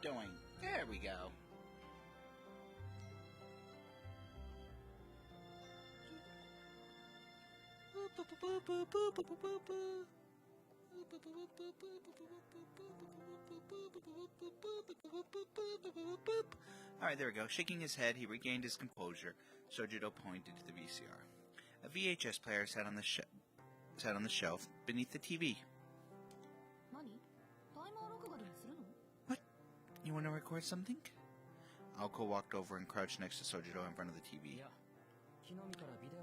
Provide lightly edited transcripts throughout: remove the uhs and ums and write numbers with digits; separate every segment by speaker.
Speaker 1: doing? There we go. Alright, there we go. Shaking his head, he regained his composure. Sojiro pointed to the VCR. A VHS player sat on the shelf beneath the TV. What? You want to record something? Aoko walked over and crouched next to Sojiro in front of the TV.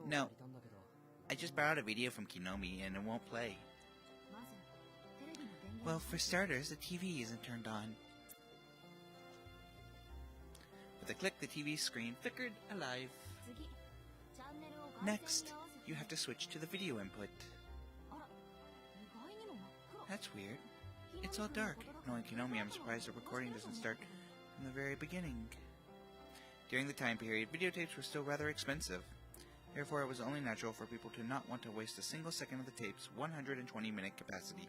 Speaker 1: No. I just borrowed a video from Kinomi and it won't play. Well, for starters, the TV isn't turned on. With a click, the TV screen flickered alive. Next, you have to switch to the video input. That's weird. It's all dark. Knowing Kinomi, I'm surprised the recording doesn't start from the very beginning. During the time period, videotapes were still rather expensive. Therefore, it was only natural for people to not want to waste a single second of the tape's 120-minute capacity.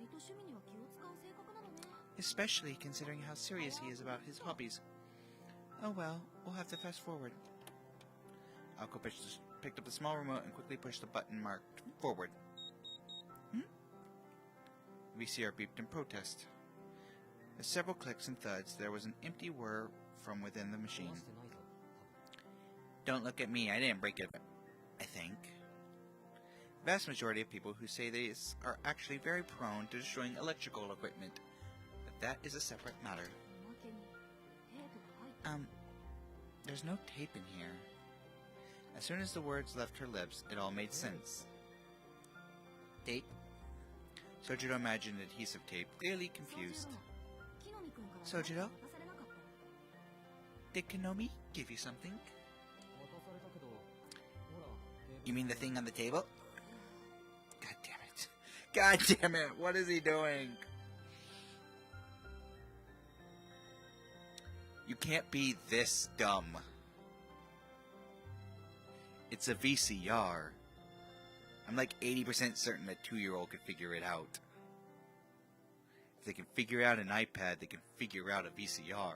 Speaker 1: Especially considering how serious he is about his hobbies. Oh well, we'll have to fast forward. Aoko picked up the small remote and quickly pushed the button marked forward. VCR beeped in protest. With several clicks and thuds, there was an empty whir from within the machine. Don't look at me, I didn't break it, I think. The vast majority of people who say this are actually very prone to destroying electrical equipment, but that is a separate matter. There's no tape in here. As soon as the words left her lips, it all made sense. Tape? Sojiro imagined adhesive tape, clearly confused. Sojiro? Did Kinomi give you something? You mean the thing on the table? God damn it. God damn it, what is he doing? You can't be this dumb. It's a VCR. I'm like 80% certain a 2-year-old could figure it out. If they can figure out an iPad, they can figure out a VCR.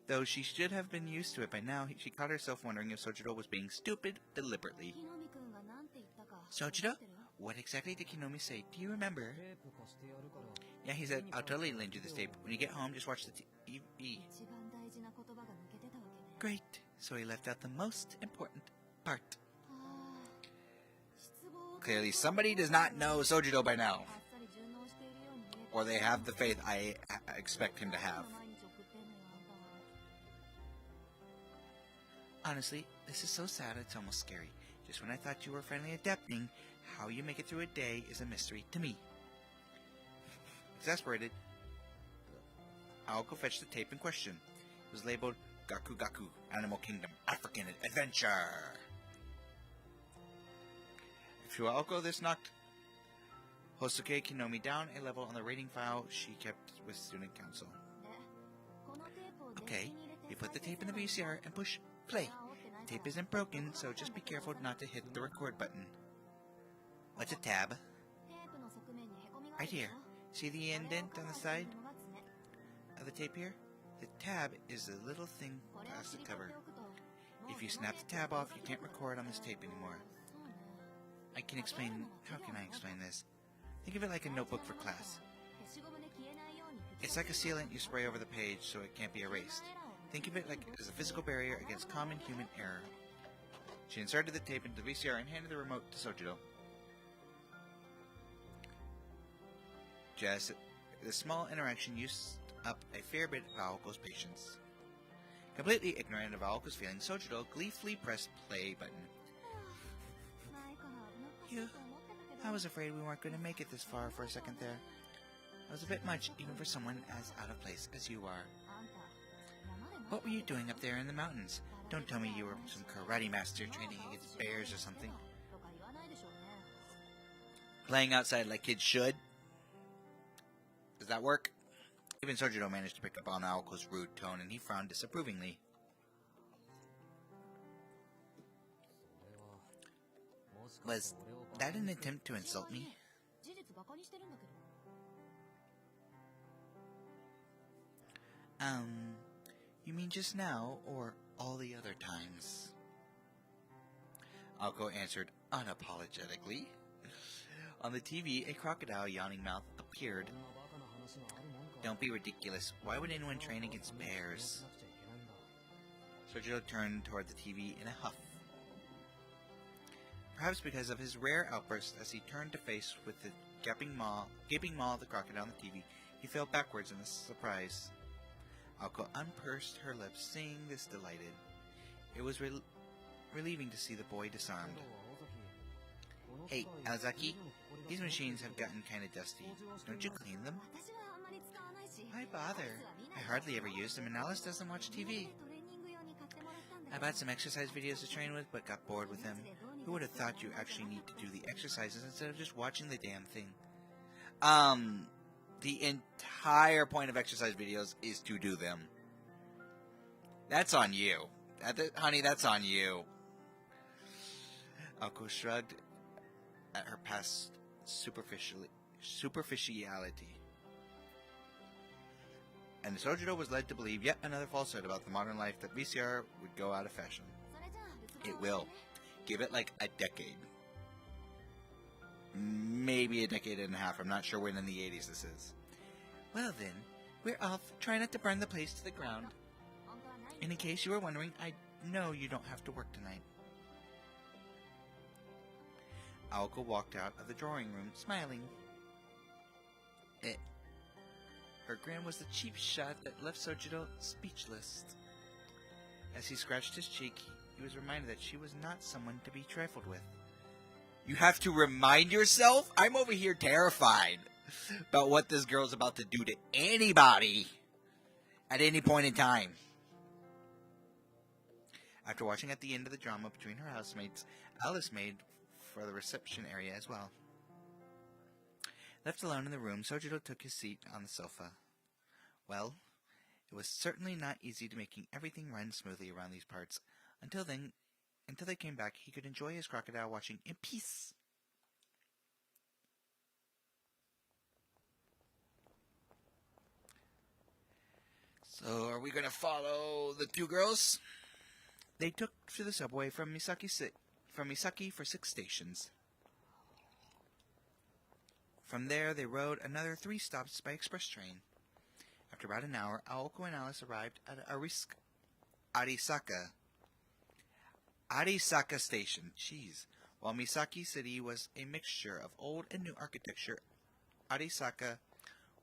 Speaker 1: Though she should have been used to it by now, she caught herself wondering if Sojiro was being stupid deliberately. Sojiro? What exactly did Kinomi say? Do you remember? Yeah, he said, I'll totally lend you this tape. When you get home, just watch the TV. Great. So he left out the most important part. Clearly, somebody does not know Sojiro by now. Or they have the faith I expect him to have. Honestly, this is so sad it's almost scary. Just when I thought you were finally adapting, how you make it through a day is a mystery to me. Exasperated, Aoko fetched the tape in question. It was labeled Gaku Gaku, Animal Kingdom, African Adventure. To Aoko, this knocked Hosuke Kinomi down a level on the rating file she kept with student council. Okay, you put the tape in the VCR and push play. The tape isn't broken, so just be careful not to hit the record button. What's a tab? Right here. See the indent on the side of the tape here? The tab is a little thin plastic cover. If you snap the tab off, you can't record on this tape anymore. How can I explain this? Think of it like a notebook for class. It's like a sealant you spray over the page so it can't be erased. Think of it like as a physical barrier against common human error. She inserted the tape into the VCR and handed the remote to Sojiro. Just this small interaction used up a fair bit of Aoko's patience. Completely ignorant of Aoko's feelings, Sojiro gleefully pressed play button. I was afraid we weren't going to make it this far for a second there. That was a bit much, even for someone as out of place as you are. What were you doing up there in the mountains? Don't tell me you were some karate master training against bears or something. Playing outside like kids should? Does that work? Even Sojiro managed to pick up on Aoko's rude tone, and he frowned disapprovingly. Was that an attempt to insult me? You mean just now, or all the other times? Aoko answered unapologetically. On the TV, a crocodile yawning mouth appeared. Don't be ridiculous. Why would anyone train against bears? Sojiro turned toward the TV in a huff. Perhaps because of his rare outburst as he turned to face with the gaping maw of the crocodile on the TV, he fell backwards in surprise. Aoko unpursed her lips, seeing this delighted. It was relieving to see the boy disarmed. Hey, Alzaki, these machines have gotten kinda dusty. Don't you clean them? Why bother? I hardly ever use them, and Alice doesn't watch TV. I bought some exercise videos to train with, but got bored with them. Who would have thought you actually need to do the exercises instead of just watching the damn thing? The entire point of exercise videos is to do them. That's on you. Honey, that's on you. Aoko shrugged at her past superficiality. And Sojiro was led to believe yet another falsehood about the modern life that VCR would go out of fashion. It will. Give it like a decade. Maybe a decade and a half. I'm not sure when in the 80s this is. Well then, we're off. Try not to burn the place to the ground. And in case you were wondering, I know you don't have to work tonight. Aoko walked out of the drawing room, smiling. Her grin was the cheap shot that left Sojiro speechless. As he scratched his cheek, he was reminded that she was not someone to be trifled with. You have to remind yourself? I'm over here terrified about what this girl's about to do to anybody at any point in time. After watching at the end of the drama between her housemates, Alice made for the reception area as well. Left alone in the room, Sojiro took his seat on the sofa. Well, it was certainly not easy to making everything run smoothly around these parts. Until they came back, he could enjoy his crocodile watching in peace. So, are we going to follow the two girls? They took to the subway from Misaki for 6 stations. From there, they rode another 3 stops by express train. After about an hour, Aoko and Alice arrived at Arisaka Station. Jeez. While Misaki City was a mixture of old and new architecture, Arisaka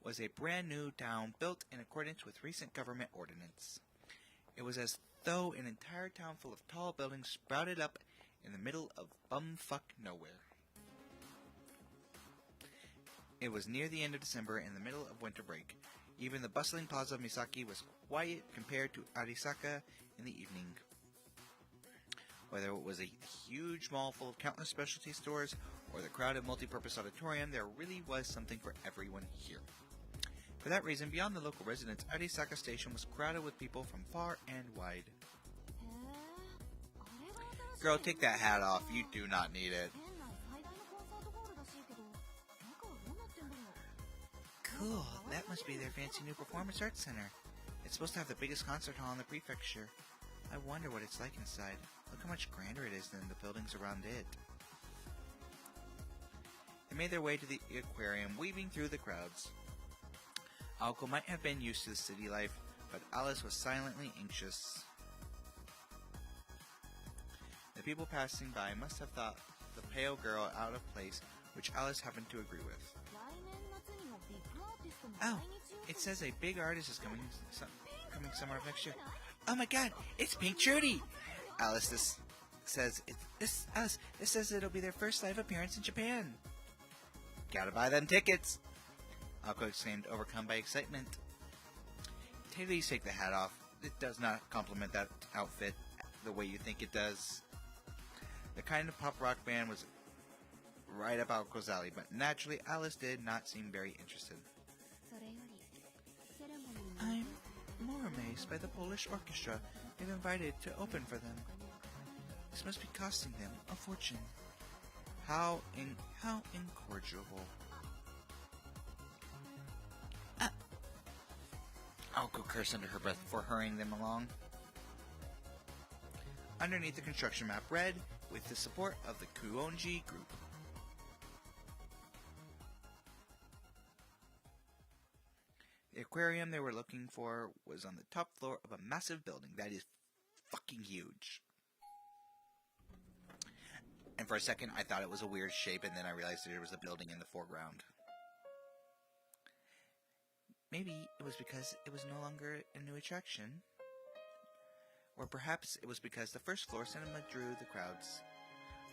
Speaker 1: was a brand new town built in accordance with recent government ordinance. It was as though an entire town full of tall buildings sprouted up in the middle of bumfuck nowhere. It was near the end of December in the middle of winter break. Even the bustling plaza of Misaki was quiet compared to Arisaka in the evening. Whether it was a huge mall full of countless specialty stores or the crowded multi-purpose auditorium, there really was something for everyone here. For that reason, beyond the local residents, Arisaka Station was crowded with people from far and wide. Girl, take that hat off. You do not need it. Cool, that must be their fancy new performance arts center. It's supposed to have the biggest concert hall in the prefecture. I wonder what it's like inside. Look how much grander it is than the buildings around it. They made their way to the aquarium, weaving through the crowds. Aoko might have been used to the city life, but Alice was silently anxious. The people passing by must have thought the pale girl out of place, which Alice happened to agree with. Oh, it says a big artist is coming summer of next year. Oh my god, it's Pink Trudy! Alice says it'll be their first live appearance in Japan. Gotta buy them tickets! Aoko exclaimed, overcome by excitement. Please take the hat off. It does not complement that outfit the way you think it does. The kind of pop rock band was right up Aoko's alley, but naturally Alice did not seem very interested. I'm more amazed by the Polish orchestra they've invited to open for them. This must be costing them a fortune. How incorrigible. Aoko cursed under her breath before hurrying them along. Underneath the construction map read, with the support of the Kuonji group. The aquarium they were looking for was on the top floor of a massive building that is fucking huge. And for a second, I thought it was a weird shape, and then I realized there was a building in the foreground. Maybe it was because it was no longer a new attraction. Or perhaps it was because the first floor cinema drew the crowds.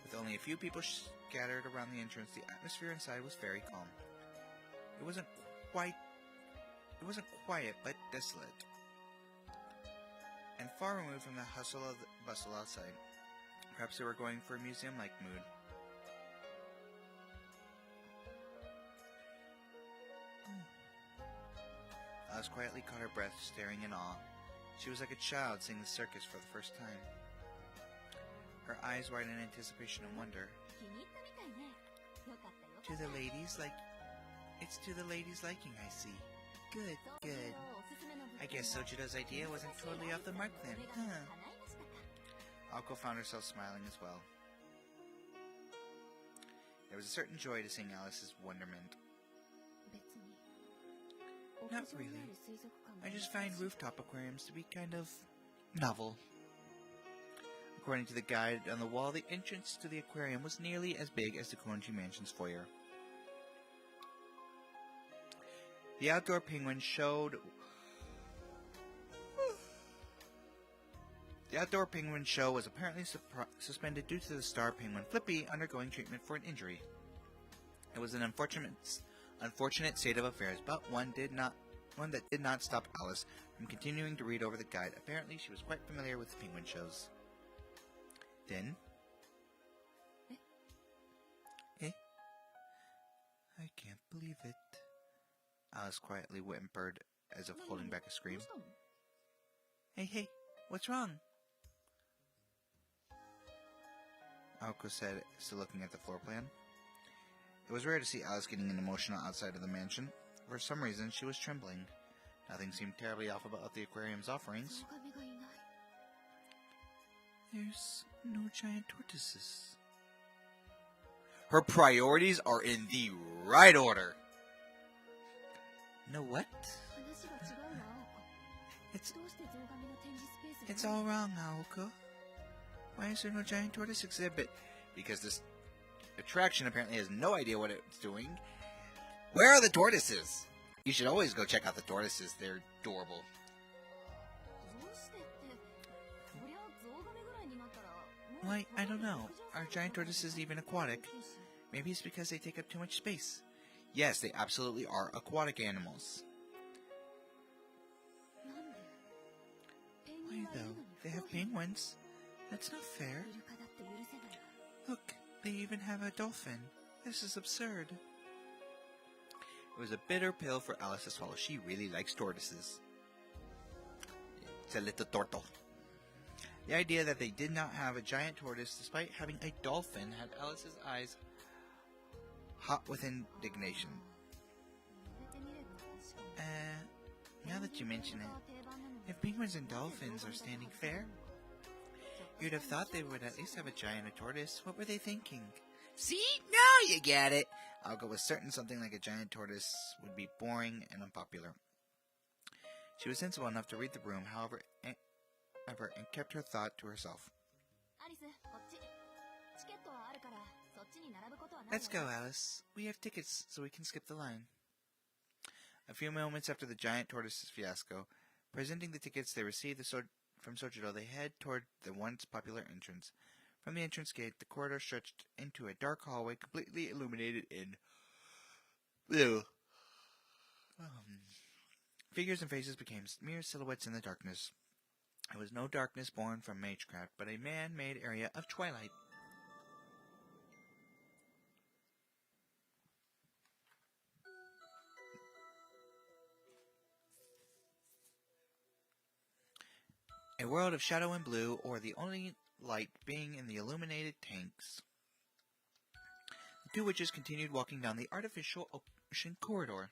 Speaker 1: With only a few people scattered around the entrance, the atmosphere inside was very calm. It wasn't quiet, but desolate, and far removed from the hustle of the bustle outside. Perhaps they were going for a museum-like mood. Alice quietly caught her breath, staring in awe. She was like a child seeing the circus for the first time. Her eyes widened in anticipation and wonder. It's to the ladies' liking, I see. Good, good. I guess Sojido's idea wasn't totally off the mark then, huh? Aoko found herself smiling as well. There was a certain joy to seeing Alice's wonderment. Not really. I just find rooftop aquariums to be kind of novel. According to the guide on the wall, the entrance to the aquarium was nearly as big as the Kuonji Mansion's foyer. The outdoor penguin show was apparently suspended due to the star penguin Flippy undergoing treatment for an injury. It was an unfortunate state of affairs, but one that did not stop Alice from continuing to read over the guide. Apparently, she was quite familiar with penguin shows. Then, I can't believe it. Alice quietly whimpered, as if holding back a scream. Hey, what's wrong? Aoko said, still looking at the floor plan. It was rare to see Alice getting emotional outside of the mansion. For some reason, she was trembling. Nothing seemed terribly off about the aquarium's offerings. There's no giant tortoises. Her priorities are in the right order. No what? It's all wrong, Aoko. Why is there no giant tortoise exhibit? Because this attraction apparently has no idea what it's doing. Where are the tortoises? You should always go check out the tortoises. They're adorable. Why, I don't know. Are giant tortoises even aquatic? Maybe it's because they take up too much space. Yes, they absolutely are aquatic animals. Why though? They have penguins. That's not fair. Look, they even have a dolphin. This is absurd. It was a bitter pill for Alice to swallow. She really likes tortoises. It's a little turtle. The idea that they did not have a giant tortoise despite having a dolphin had Alice's eyes hot with indignation. Now that you mention it, if penguins and dolphins are standing fair, you'd have thought they would at least have a giant tortoise. What were they thinking? See? Now you get it! Aoko was certain something like a giant tortoise would be boring and unpopular. She was sensible enough to read the room, however, and kept her thought to herself. Let's go, Alice. We have tickets, so we can skip the line. A few moments after the giant tortoise's fiasco, presenting the tickets they received from Sojiro, they head toward the once popular entrance. From the entrance gate, the corridor stretched into a dark hallway completely illuminated in blue. Figures and faces became mere silhouettes in the darkness. It was no darkness born from magecraft, but a man-made area of twilight. A world of shadow and blue, or the only light being in the illuminated tanks. The two witches continued walking down the artificial ocean corridor.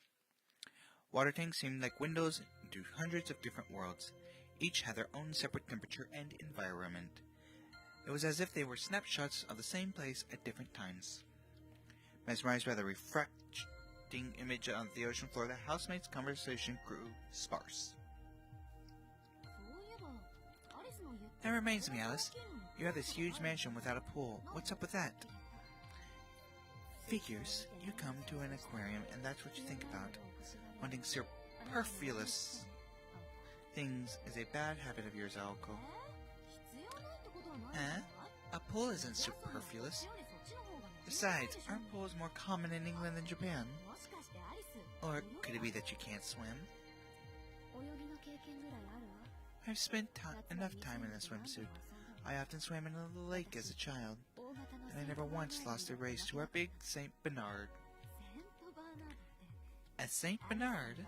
Speaker 1: Water tanks seemed like windows into hundreds of different worlds. Each had their own separate temperature and environment. It was as if they were snapshots of the same place at different times. Mesmerized by the refracting image on the ocean floor, the housemates' conversation grew sparse. That reminds me, Alice. You have this huge mansion without a pool. What's up with that? Figures. You come to an aquarium and that's what you think about. Wanting superfluous things is a bad habit of yours, Aoko. A pool isn't superfluous. Besides, aren't pools more common in England than Japan? Or could it be that you can't swim? I've spent enough time in a swimsuit. I often swam in a lake as a child, and I never once lost a race to our big Saint Bernard. A Saint Bernard?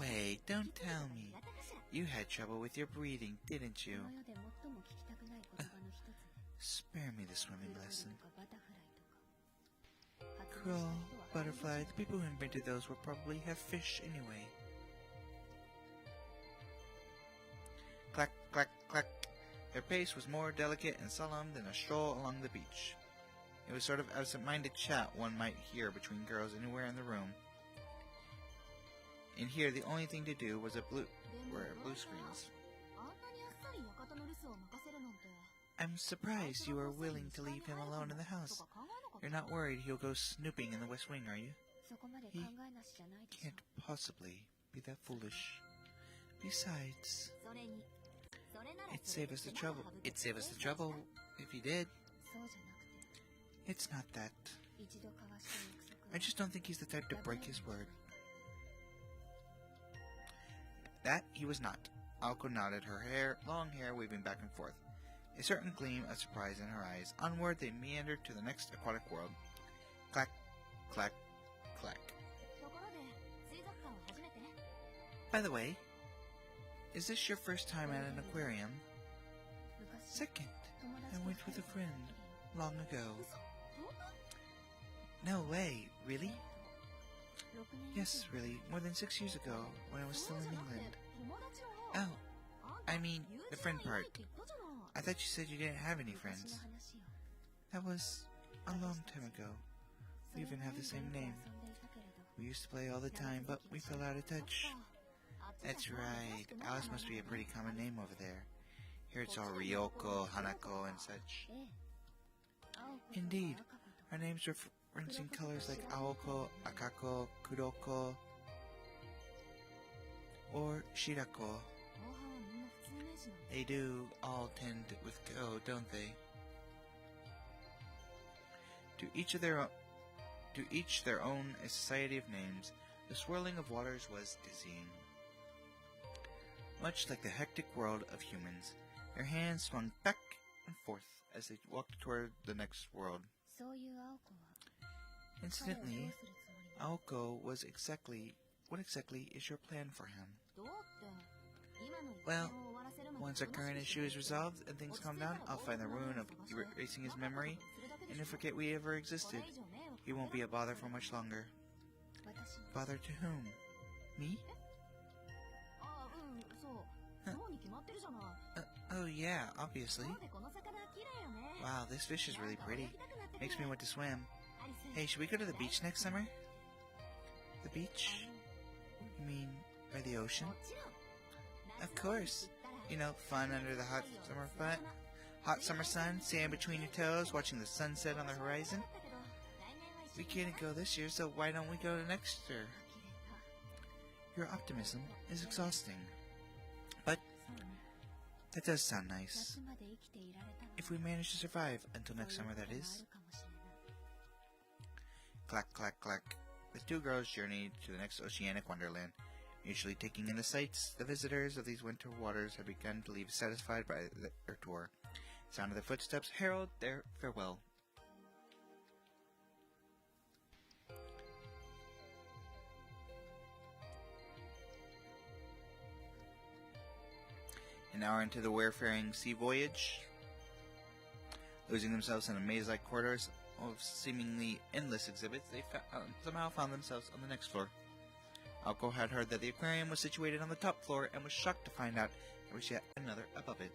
Speaker 1: Wait, don't tell me. You had trouble with your breathing, didn't you? Spare me the swimming lesson. Crawl, butterfly, the people who invented those will probably have fish anyway. Clack, clack, clack. Their pace was more delicate and solemn than a stroll along the beach. It was sort of absent-minded chat one might hear between girls anywhere in the room. In here, the only thing to do was blue screens. I'm surprised you are willing to leave him alone in the house. You're not worried he'll go snooping in the West Wing, are you? He can't possibly be that foolish. Besides, it'd save us the trouble. If he did. It's not that. I just don't think he's the type to break his word. That he was not. Aoko nodded, her long hair waving back and forth. A certain gleam of surprise in her eyes. Onward they meandered to the next aquatic world. Clack, clack, clack. By the way, is this your first time at an aquarium? Second. I went with a friend long ago. No way, really? Yes, really, more than 6 years ago, when I was still in England. Oh, I mean, the friend part. I thought you said you didn't have any friends. That was a long time ago. We even have the same name. We used to play all the time, but we fell out of touch. That's right, Alice must be a pretty common name over there. Here it's all Ryoko, Hanako, and such. Indeed, our names referencing colors like Aoko, Akako, Kuroko, or Shirako. They do all tend with go, don't they? To each their own, a society of names. The swirling of waters was dizzying. Much like the hectic world of humans, their hands swung back and forth as they walked toward the next world. Incidentally, Aoko was what exactly is your plan for him? Well, once our current issue is resolved and things calm down, I'll find the ruin of erasing his memory and forget we ever existed. He won't be a bother for much longer. Bother to whom? Me? Oh yeah, obviously. Wow, this fish is really pretty. Makes me want to swim. Hey, should we go to the beach next summer? The beach? You mean by the ocean? Of course. You know, fun under the hot summer sun, sand between your toes, watching the sunset on the horizon. We can't go this year, so why don't we go next year? Your optimism is exhausting. But that does sound nice. If we manage to survive until next summer, that is. Clack, clack, clack. The two girls journeyed to the next oceanic wonderland. Usually taking in the sights, the visitors of these winter waters had begun to leave satisfied by their tour. The sound of their footsteps heralded their farewell. An hour into the wayfaring sea voyage, losing themselves in a maze-like corridors of seemingly endless exhibits, they somehow found themselves on the next floor. Aoko had heard that the aquarium was situated on the top floor and was shocked to find out there was yet another above it.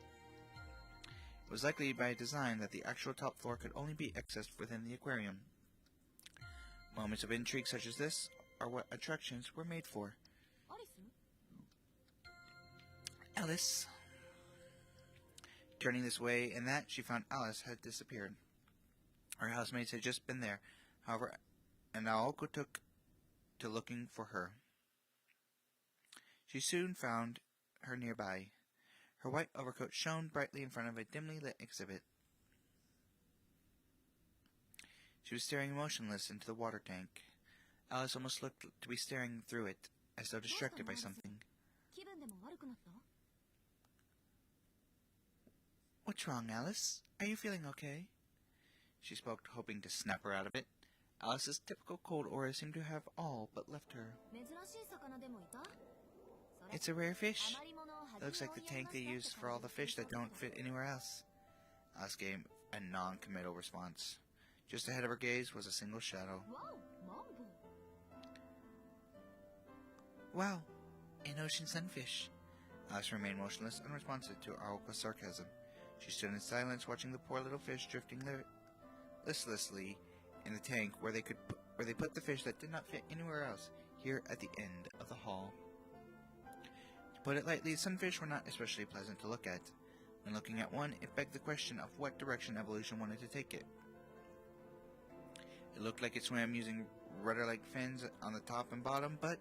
Speaker 1: It was likely by design that the actual top floor could only be accessed within the aquarium. Moments of intrigue such as this are what attractions were made for. Alice. Turning this way and that, she found Alice had disappeared. Her housemates had just been there, however, and Aoko took to looking for her. She soon found her nearby. Her white overcoat shone brightly in front of a dimly lit exhibit. She was staring motionless into the water tank. Alice almost looked to be staring through it, as though distracted by something. What's wrong, Alice? Are you feeling okay? She spoke, hoping to snap her out of it. Alice's typical cold aura seemed to have all but left her. It's a rare fish. It looks like the tank they use for all the fish that don't fit anywhere else. Alice gave a non-committal response. Just ahead of her gaze was a single shadow. Wow, an ocean sunfish. Alice remained motionless, unresponsive to Aoko's sarcasm. She stood in silence, watching the poor little fish drifting listlessly in the tank where they put the fish that did not fit anywhere else, here at the end of the hall. To put it lightly, sunfish were not especially pleasant to look at. When looking at one, it begged the question of what direction evolution wanted to take it. It looked like it swam using rudder-like fins on the top and bottom, but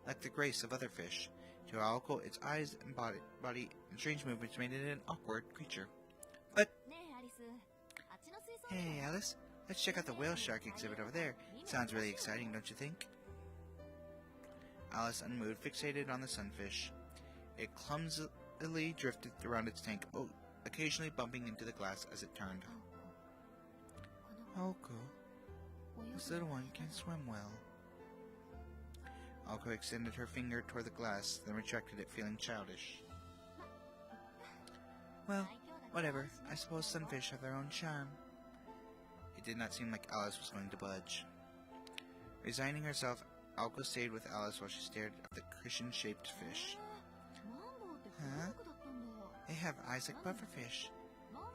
Speaker 1: lacked the grace of other fish. To Aoko, its eyes and body and strange movements made it an awkward creature. But... Hey, Alice, let's check out the whale shark exhibit over there. It sounds really exciting, don't you think? Alice, unmoved, fixated on the sunfish. It clumsily drifted around its tank, occasionally bumping into the glass as it turned. Aoko, this little one can swim well. Aoko extended her finger toward the glass, then retracted it, feeling childish. Well, whatever. I suppose sunfish have their own charm. It did not seem like Alice was going to budge. Resigning herself, Aoko stayed with Alice while she stared at the cushion-shaped fish. Huh? They have eyes like pufferfish.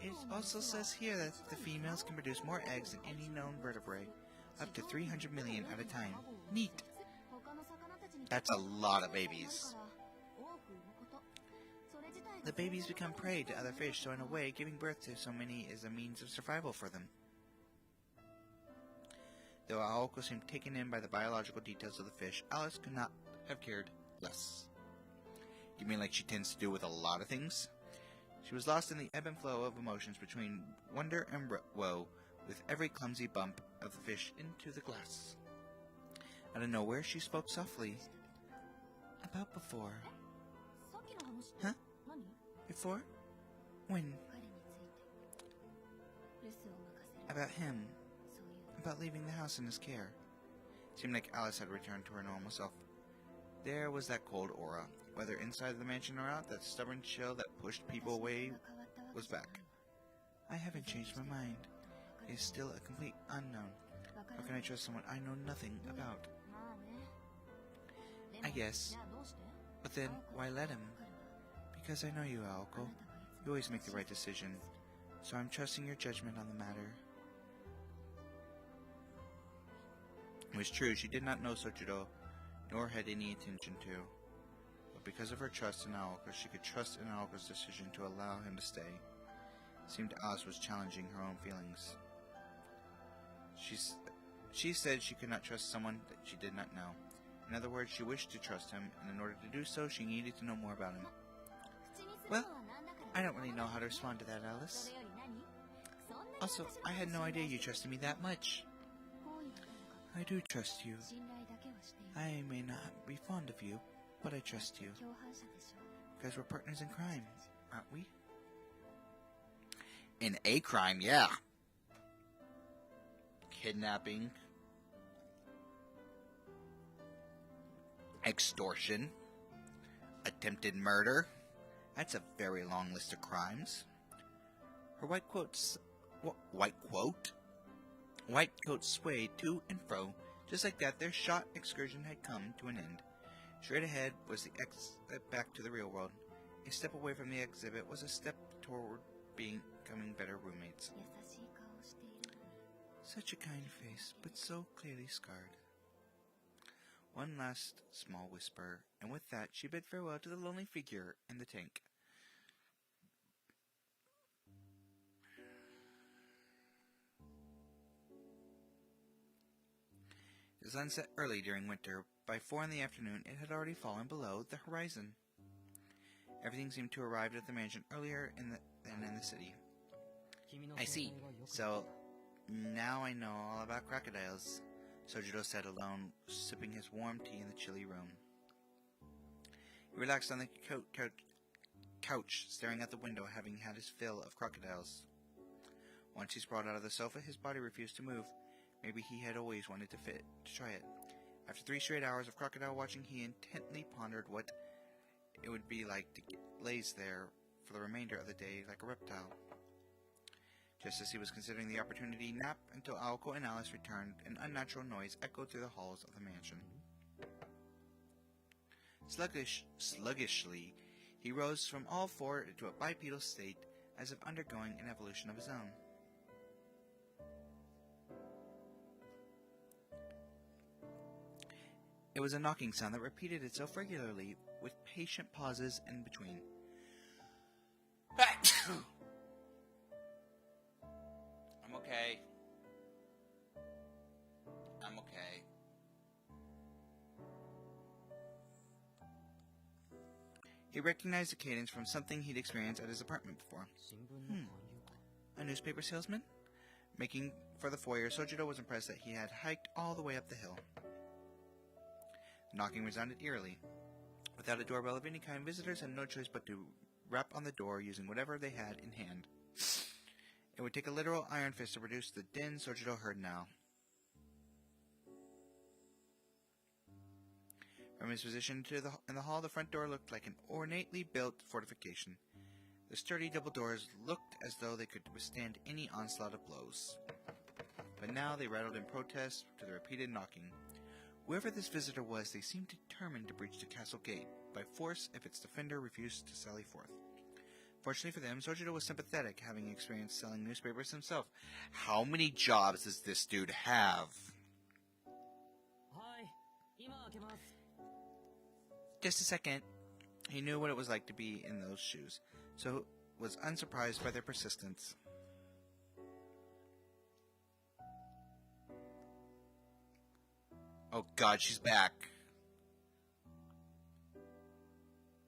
Speaker 1: It also says here that the females can produce more eggs than any known vertebrate, up to 300 million at a time. Neat! That's a lot of babies. The babies become prey to other fish, so in a way, giving birth to so many is a means of survival for them. Though Aoko seemed taken in by the biological details of the fish, Alice could not have cared less. You mean like she tends to do with a lot of things? She was lost in the ebb and flow of emotions between wonder and woe, with every clumsy bump of the fish into the glass. Out of nowhere, she spoke softly. About before. Huh? Before? When? About him. About leaving the house in his care. It seemed like Alice had returned to her normal self. There was that cold aura. Whether inside the mansion or out, that stubborn chill that pushed people away was back. I haven't changed my mind. It is still a complete unknown. How can I trust someone I know nothing about? I guess. But then, why let him? Because I know you, Aoko. You always make the right decision. So I'm trusting your judgment on the matter. It was true, she did not know Sochiro, nor had any intention to. But because of her trust in Aoko, she could trust in Aoko's decision to allow him to stay. It seemed Alice was challenging her own feelings. She said she could not trust someone that she did not know. In other words, she wished to trust him, and in order to do so, she needed to know more about him. Well, I don't really know how to respond to that, Alice. Also, I had no idea you trusted me that much. I do trust you. I may not be fond of you, but I trust you. Because we're partners in crime, aren't we? In a crime, yeah. Kidnapping. Extortion. Attempted murder. That's a very long list of crimes. Her white coat swayed to and fro, Just like that, their short excursion had come to an end. Straight ahead was the exit back to the real world. A step away from the exhibit was a step toward becoming better roommates. Such a kind face, but so clearly scarred. One last small whisper, and with that she bid farewell to the lonely figure in the tank. The sun set early during winter. By 4 in the afternoon, it had already fallen below the horizon. Everything seemed to arrive at the mansion earlier than in the city. I see. So, now I know all about crocodiles, Sojiro said alone, sipping his warm tea in the chilly room. He relaxed on the couch, staring out the window, having had his fill of crocodiles. Once he sprawled out of the sofa, his body refused to move. Maybe he had always wanted to try it. After 3 straight hours of crocodile watching, he intently pondered what it would be like to laze there for the remainder of the day like a reptile. Just as he was considering the opportunity, nap until Aoko and Alice returned, an unnatural noise echoed through the halls of the mansion. Sluggishly, he rose from all four to a bipedal state, as if undergoing an evolution of his own. It was a knocking sound that repeated itself regularly, with patient pauses in between. I'm okay. I'm okay. He recognized the cadence from something he'd experienced at his apartment before. A newspaper salesman? Making for the foyer, Sojiro was impressed that he had hiked all the way up the hill. The knocking resounded eerily. Without a doorbell of any kind, visitors had no choice but to rap on the door using whatever they had in hand. It would take a literal iron fist to produce the din Sojiro heard now. From his position in the hall, the front door looked like an ornately built fortification. The sturdy double doors looked as though they could withstand any onslaught of blows. But now they rattled in protest to the repeated knocking. Whoever this visitor was, they seemed determined to breach the castle gate by force if its defender refused to sally forth. Fortunately for them, Sojiro was sympathetic, having experienced selling newspapers himself. How many jobs does this dude have? Just a second. He knew what it was like to be in those shoes, so was unsurprised by their persistence. Oh God, she's back.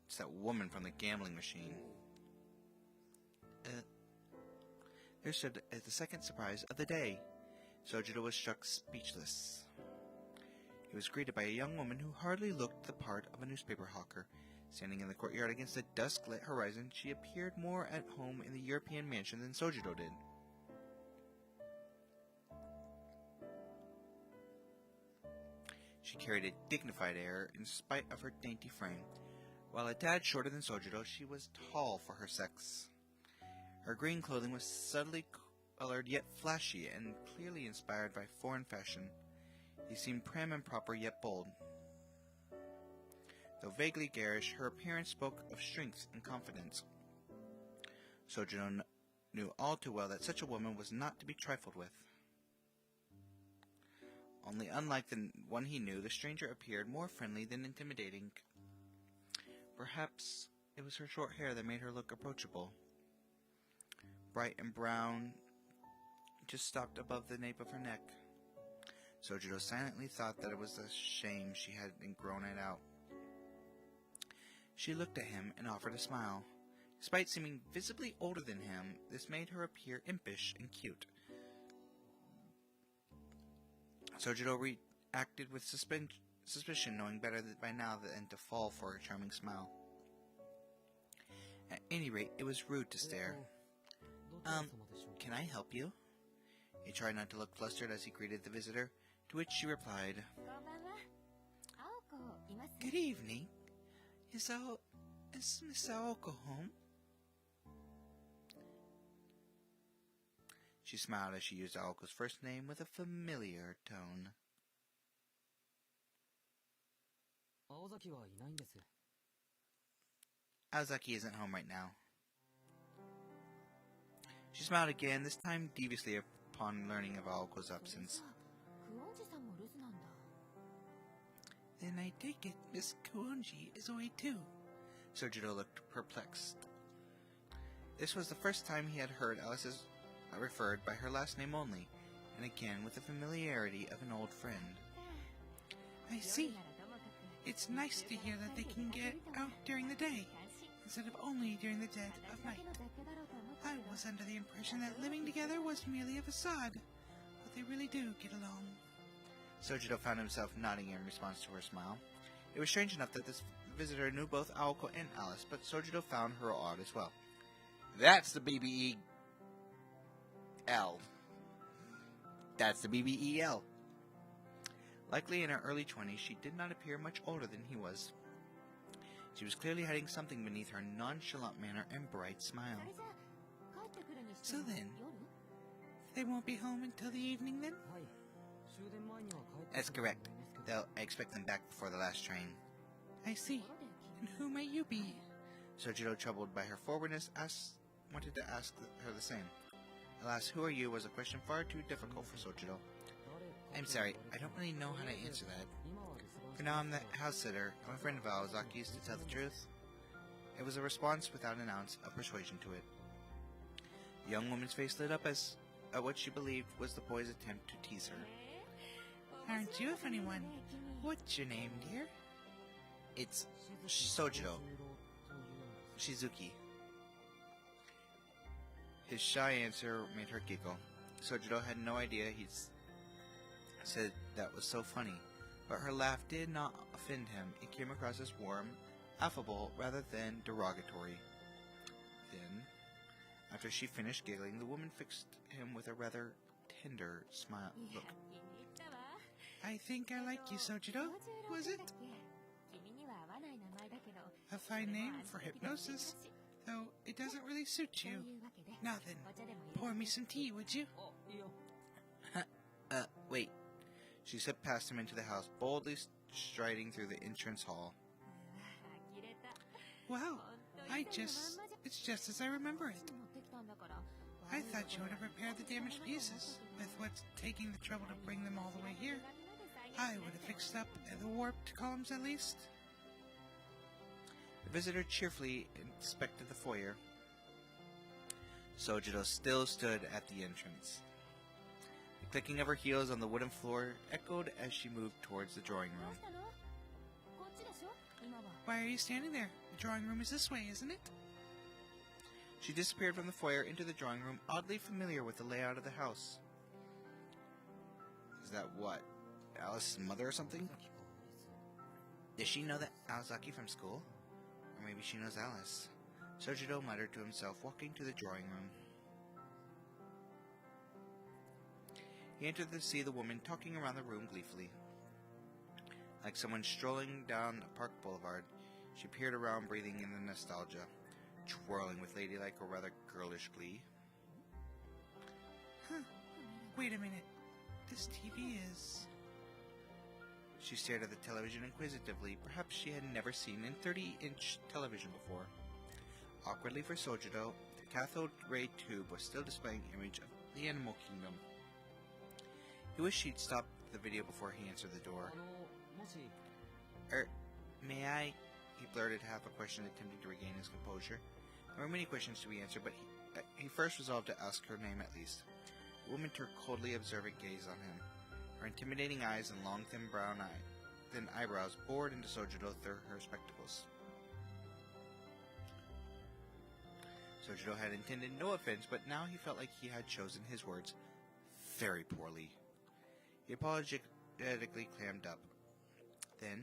Speaker 1: It's that woman from the gambling machine. There stood the second surprise of the day. Sojiro was struck speechless. He was greeted by a young woman who hardly looked the part of a newspaper hawker. Standing in the courtyard against the dusk-lit horizon, she appeared more at home in the European mansion than Sojiro did. She carried a dignified air in spite of her dainty frame. While a tad shorter than Sojiro, she was tall for her sex. Her green clothing was subtly colored yet flashy and clearly inspired by foreign fashion. He seemed prim and proper yet bold. Though vaguely garish, her appearance spoke of strength and confidence. Sojiro knew all too well that such a woman was not to be trifled with. Only unlike the one he knew, the stranger appeared more friendly than intimidating. Perhaps it was her short hair that made her look approachable. Bright and brown, just stopped above the nape of her neck. Sojiro silently thought that it was a shame she hadn't grown it out. She looked at him and offered a smile. Despite seeming visibly older than him, this made her appear impish and cute. Sojiro reacted with suspicion, knowing better by now than to fall for her charming smile. At any rate, it was rude to stare. Can I help you? He tried not to look flustered as he greeted the visitor, to which she replied, Good evening. Is Miss Aoko home? She smiled as she used Aoko's first name with a familiar tone. Aozaki isn't home right now. She smiled again, this time deviously upon learning of Aoko's absence. Then I take it Miss Kuonji is away too. Sojiro looked perplexed. This was the first time he had heard Alice referred by her last name only, and again with the familiarity of an old friend. I see. It's nice to hear that they can get out during the day, instead of only during the dead of night. I was under the impression that living together was merely a facade, but they really do get along. Sojiro found himself nodding in response to her smile. It was strange enough that this visitor knew both Aoko and Alice, but Sojiro found her odd as well. That's the BBEL. That's the BBEL. Likely in her early 20s, she did not appear much older than he was. She was clearly hiding something beneath her nonchalant manner and bright smile. So then, they won't be home until the evening then? That's correct, though I expect them back before the last train. I see. And who might you be? Sojiro, troubled by her forwardness, wanted to ask her the same. Alas, who are you was a question far too difficult for Sojiro. I'm sorry, I don't really know how to answer that. For now I'm the house sitter. I'm a friend of Aozaki's, to tell the truth. It was a response without an ounce of persuasion to it. The young woman's face lit up at what she believed was the boy's attempt to tease her. Aren't you a funny one? What's your name, dear? It's Sojiro. Shizuki. His shy answer made her giggle. Sojiro had no idea he'd said that was so funny, but her laugh did not offend him. It came across as warm, affable, rather than derogatory. Then, after she finished giggling, the woman fixed him with a rather tender smile look. I think I like you, Sojiro. Was it? A fine name for hypnosis, though it doesn't really suit you. Now then, pour me some tea, would you? Wait. She slipped past him into the house, boldly striding through the entrance hall. Wow, it's just as I remember it. I thought you would have repaired the damaged pieces. With what's taking the trouble to bring them all the way here, I would have fixed up the warped columns at least. The visitor cheerfully inspected the foyer. Sojiro still stood at the entrance. The clicking of her heels on the wooden floor echoed as she moved towards the drawing room. Why are you standing there? The drawing room is this way, isn't it? She disappeared from the foyer into the drawing room, oddly familiar with the layout of the house. Is that what? Alice's mother or something? Does she know that Aozaki from school? Or maybe she knows Alice. Sojiro muttered to himself, walking to the drawing room. He entered to see the woman talking around the room gleefully. Like someone strolling down a park boulevard, she peered around, breathing in the nostalgia, twirling with ladylike or rather girlish glee. Huh. Wait a minute. This TV is... She stared at the television inquisitively. Perhaps she had never seen a 30-inch television before. Awkwardly for Sojiro, the cathode ray tube was still displaying an image of the animal kingdom. He wished she'd stop the video before he answered the door. May I? He blurted half a question, attempting to regain his composure. There were many questions to be answered, but he first resolved to ask her name at least. The woman turned coldly observant gaze on him. Her intimidating eyes and long, thin eyebrows bored into Sojiro through her spectacles. Sojiro had intended no offense, but now he felt like he had chosen his words very poorly. He apologetically clammed up. Then,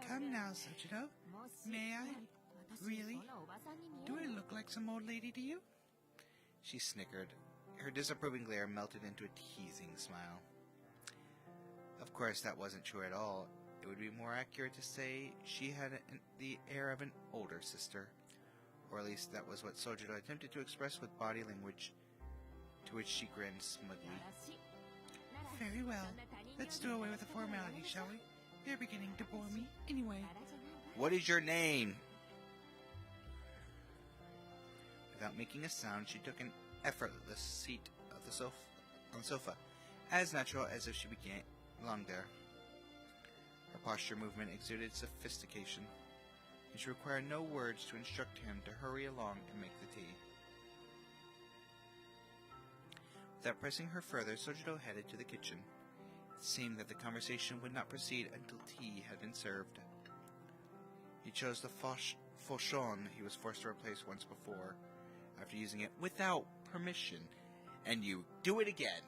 Speaker 1: come now, Sojiro. May I? Really? Do I look like some old lady to you? She snickered. Her disapproving glare melted into a teasing smile. Of course, that wasn't true at all. It would be more accurate to say she had the air of an older sister. Or at least that was what Sojiro attempted to express with body language, to which she grinned smugly. Very well. Let's do away with the formality, shall we?
Speaker 2: They're beginning to bore me. Anyway.
Speaker 1: What is your name? Without making a sound, she took an effortless seat of the sofa, as natural as if she belonged there. Her posture movement exuded sophistication, and she required no words to instruct him to hurry along and make the tea. Without pressing her further, Sojiro headed to the kitchen. It seemed that the conversation would not proceed until tea had been served. He chose the fauchon he was forced to replace once before, after using it without permission. And you do it again!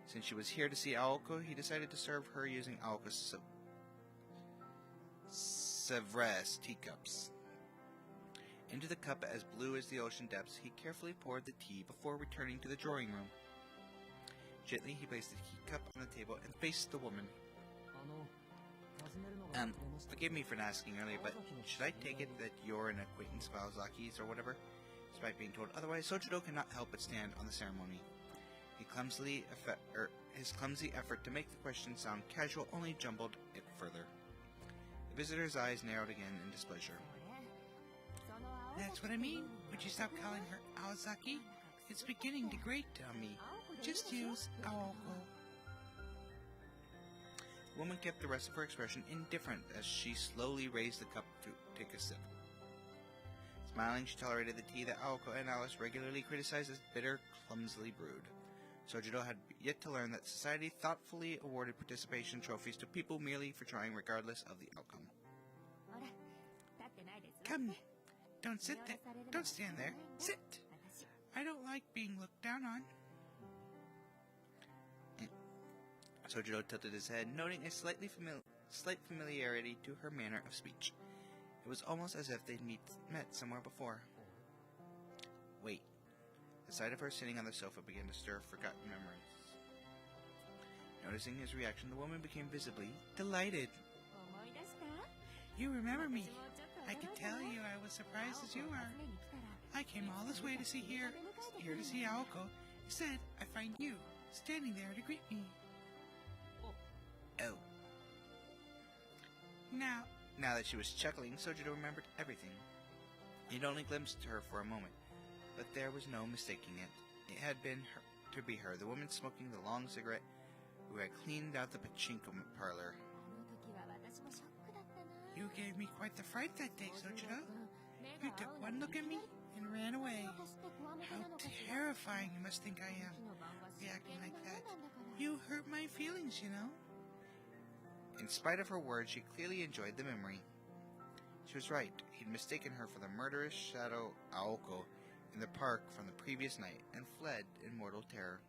Speaker 1: Since she was here to see Aoko, he decided to serve her using Aoko's Sevres teacups. Into the cup as blue as the ocean depths, he carefully poured the tea before returning to the drawing room. Gently, he placed the teacup on the table and faced the woman. Forgive me for not asking earlier, but should I take it that you're an acquaintance of Aozaki's or whatever? Despite being told otherwise, Sojiro cannot help but stand on the ceremony. His clumsy effort to make the question sound casual only jumbled it further. The visitor's eyes narrowed again in displeasure.
Speaker 2: That's what I mean. Would you stop calling her Aozaki? It's beginning to grate on me. Just use Aoko.
Speaker 1: The woman kept the rest of her expression indifferent as she slowly raised the cup to take a sip. Smiling, she tolerated the tea that Aoko and Alice regularly criticized as bitter, clumsily brewed. Sojiro had yet to learn that society thoughtfully awarded participation trophies to people merely for trying regardless of the outcome.
Speaker 2: Come, don't sit there. Don't stand there. Sit. I don't like being looked down on.
Speaker 1: Sojiro tilted his head, noting a slight familiarity to her manner of speech. It was almost as if they'd met somewhere before. Wait. The sight of her sitting on the sofa began to stir forgotten memories. Noticing his reaction, the woman became visibly delighted.
Speaker 2: You remember me. I could tell you I was surprised as you were. I came all this way to see here to see Aoko. Instead, I find you, standing there to greet me.
Speaker 1: Oh. Now that she was chuckling, Sojiro remembered everything. He'd only glimpsed her for a moment, but there was no mistaking it. It had been to be her, the woman smoking the long cigarette who had cleaned out the pachinko parlor.
Speaker 2: You gave me quite the fright that day, Sojiro. You took one look at me and ran away. How terrifying you must think I am, reacting like that. You hurt my feelings, you know.
Speaker 1: In spite of her words, she clearly enjoyed the memory. She was right. He'd mistaken her for the murderous shadow Aoko in the park from the previous night and fled in mortal terror.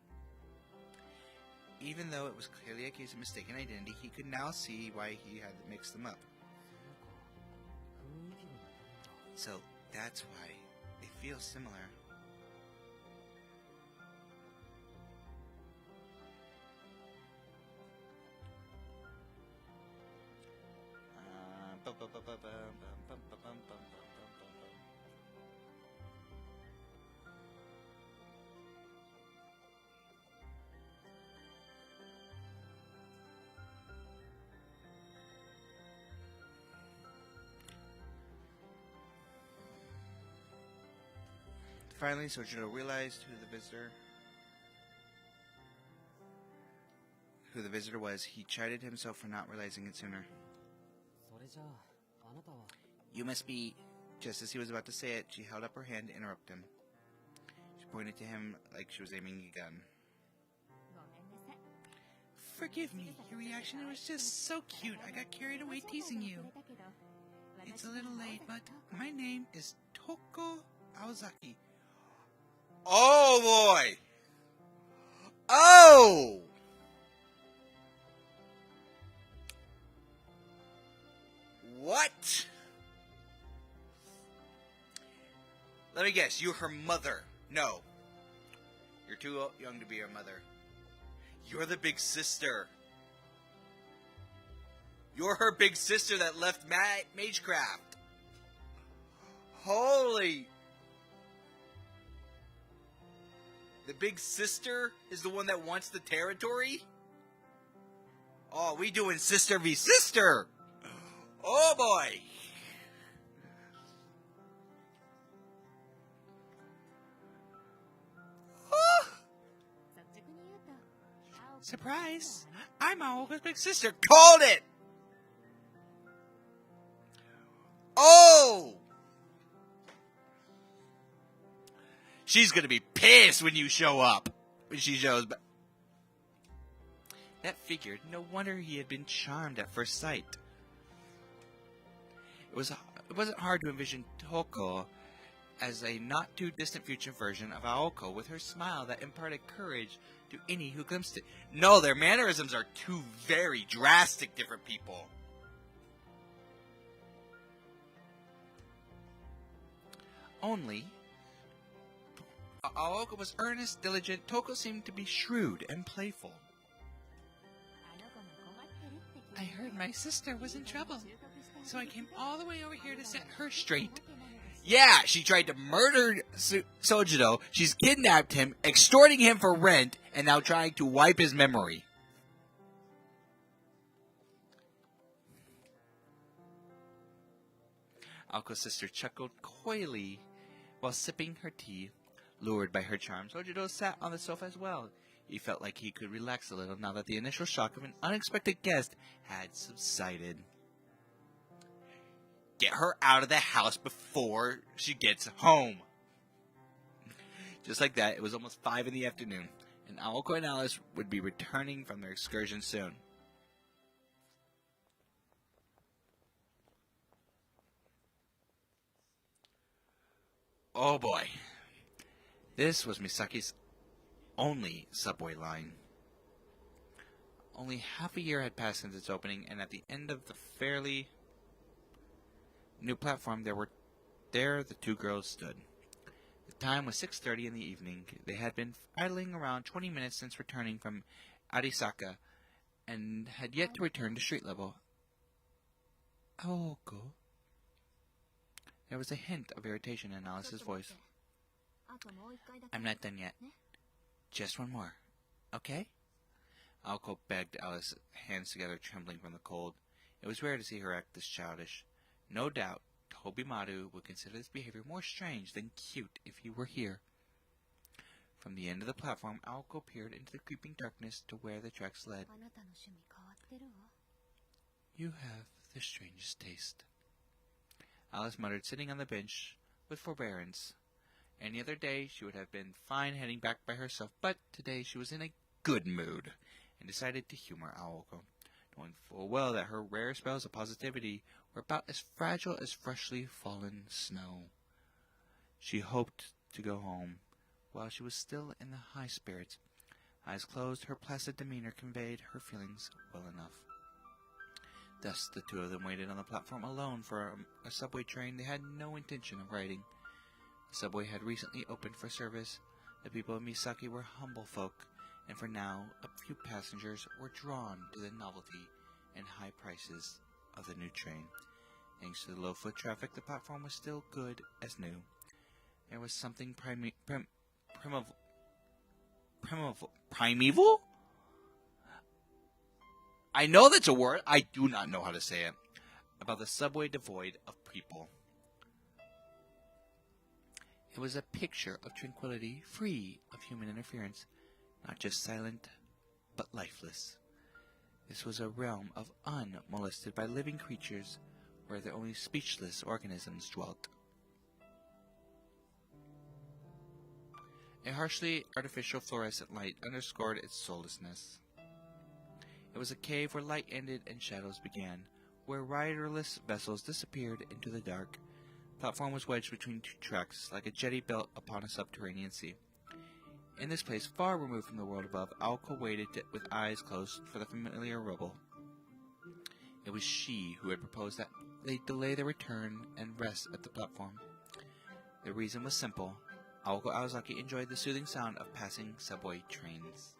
Speaker 1: Even though it was clearly a case of mistaken identity, he could now see why he had mixed them up. So that's why they feel similar. Finally, Sojiro realized who the visitor was. He chided himself for not realizing it sooner. You must be... Just as he was about to say it, she held up her hand to interrupt him. She pointed to him like she was aiming a gun.
Speaker 2: Forgive me, your reaction was just so cute. I got carried away teasing you. It's a little late, but my name is Toko Aozaki.
Speaker 1: Oh boy! Oh! What? Let me guess, you're her mother. No. You're too young to be her mother. You're the big sister. You're her big sister that left Magecraft. Holy... The big sister is the one that wants the territory? Oh, Oh, we doing sister v sister. Oh boy. Oh.
Speaker 2: Surprise! I'm Aoka's big sister.
Speaker 1: Called it. Oh. She's gonna be pissed when you show up. When she shows back. That figured. No wonder he had been charmed at first sight. It wasn't hard to envision Toko as a not-too-distant future version of Aoko, with her smile that imparted courage to any who glimpsed it. No, their mannerisms are two very drastic different people. Only, Aoko was earnest, diligent. Toko seemed to be shrewd and playful.
Speaker 2: I heard my sister was in trouble, so I came all the way over here to set her straight.
Speaker 1: Yeah, she tried to murder Sojiro. She's kidnapped him, extorting him for rent, and now trying to wipe his memory. Aoko's sister chuckled coyly while sipping her tea. Lured by her charm, Sojiro sat on the sofa as well. He felt like he could relax a little now that the initial shock of an unexpected guest had subsided. Get her out of the house before she gets home. Just like that, it was almost 5 in the afternoon, and Aoko and Alice would be returning from their excursion soon. Oh boy. This was Misaki's only subway line. Only half a year had passed since its opening, and at the end of the fairly new platform, there the two girls stood. The time was 6:30 in the evening. They had been idling around 20 minutes since returning from Arisaka, and had yet to return to street level. Aoko. There was a hint of irritation in Alice's voice. I'm not done yet. Just one more, okay? Aoko begged Alice, hands together, trembling from the cold. It was rare to see her act this childish. No doubt, Tobimaru would consider this behavior more strange than cute if he were here. From the end of the platform, Aoko peered into the creeping darkness to where the tracks led. You have the strangest taste, Alice muttered, sitting on the bench with forbearance. Any other day, she would have been fine heading back by herself, but today she was in a good mood, and decided to humor Aoko, knowing full well that her rare spells of positivity were about as fragile as freshly fallen snow. She hoped to go home while she was still in the high spirits. Eyes closed, her placid demeanor conveyed her feelings well enough. Thus the two of them waited on the platform alone for a subway train they had no intention of riding. The subway had recently opened for service. The people of Misaki were humble folk, and for now a few passengers were drawn to the novelty and high prices of the new train. Thanks to the low foot traffic, the platform was still good as new. There was something primeval? I know that's a word. I do not know how to say it. About the subway devoid of people. It was a picture of tranquility, free of human interference, not just silent, but lifeless. This was a realm of unmolested by living creatures, where the only speechless organisms dwelt. A harshly artificial fluorescent light underscored its soullessness. It was a cave where light ended and shadows began, where riderless vessels disappeared into the dark. The platform was wedged between two tracks, like a jetty built upon a subterranean sea. In this place, far removed from the world above, Aoko waited with eyes closed for the familiar rubble. It was she who had proposed that they delay their return and rest at the platform. The reason was simple. Aoko Aozaki enjoyed the soothing sound of passing subway trains.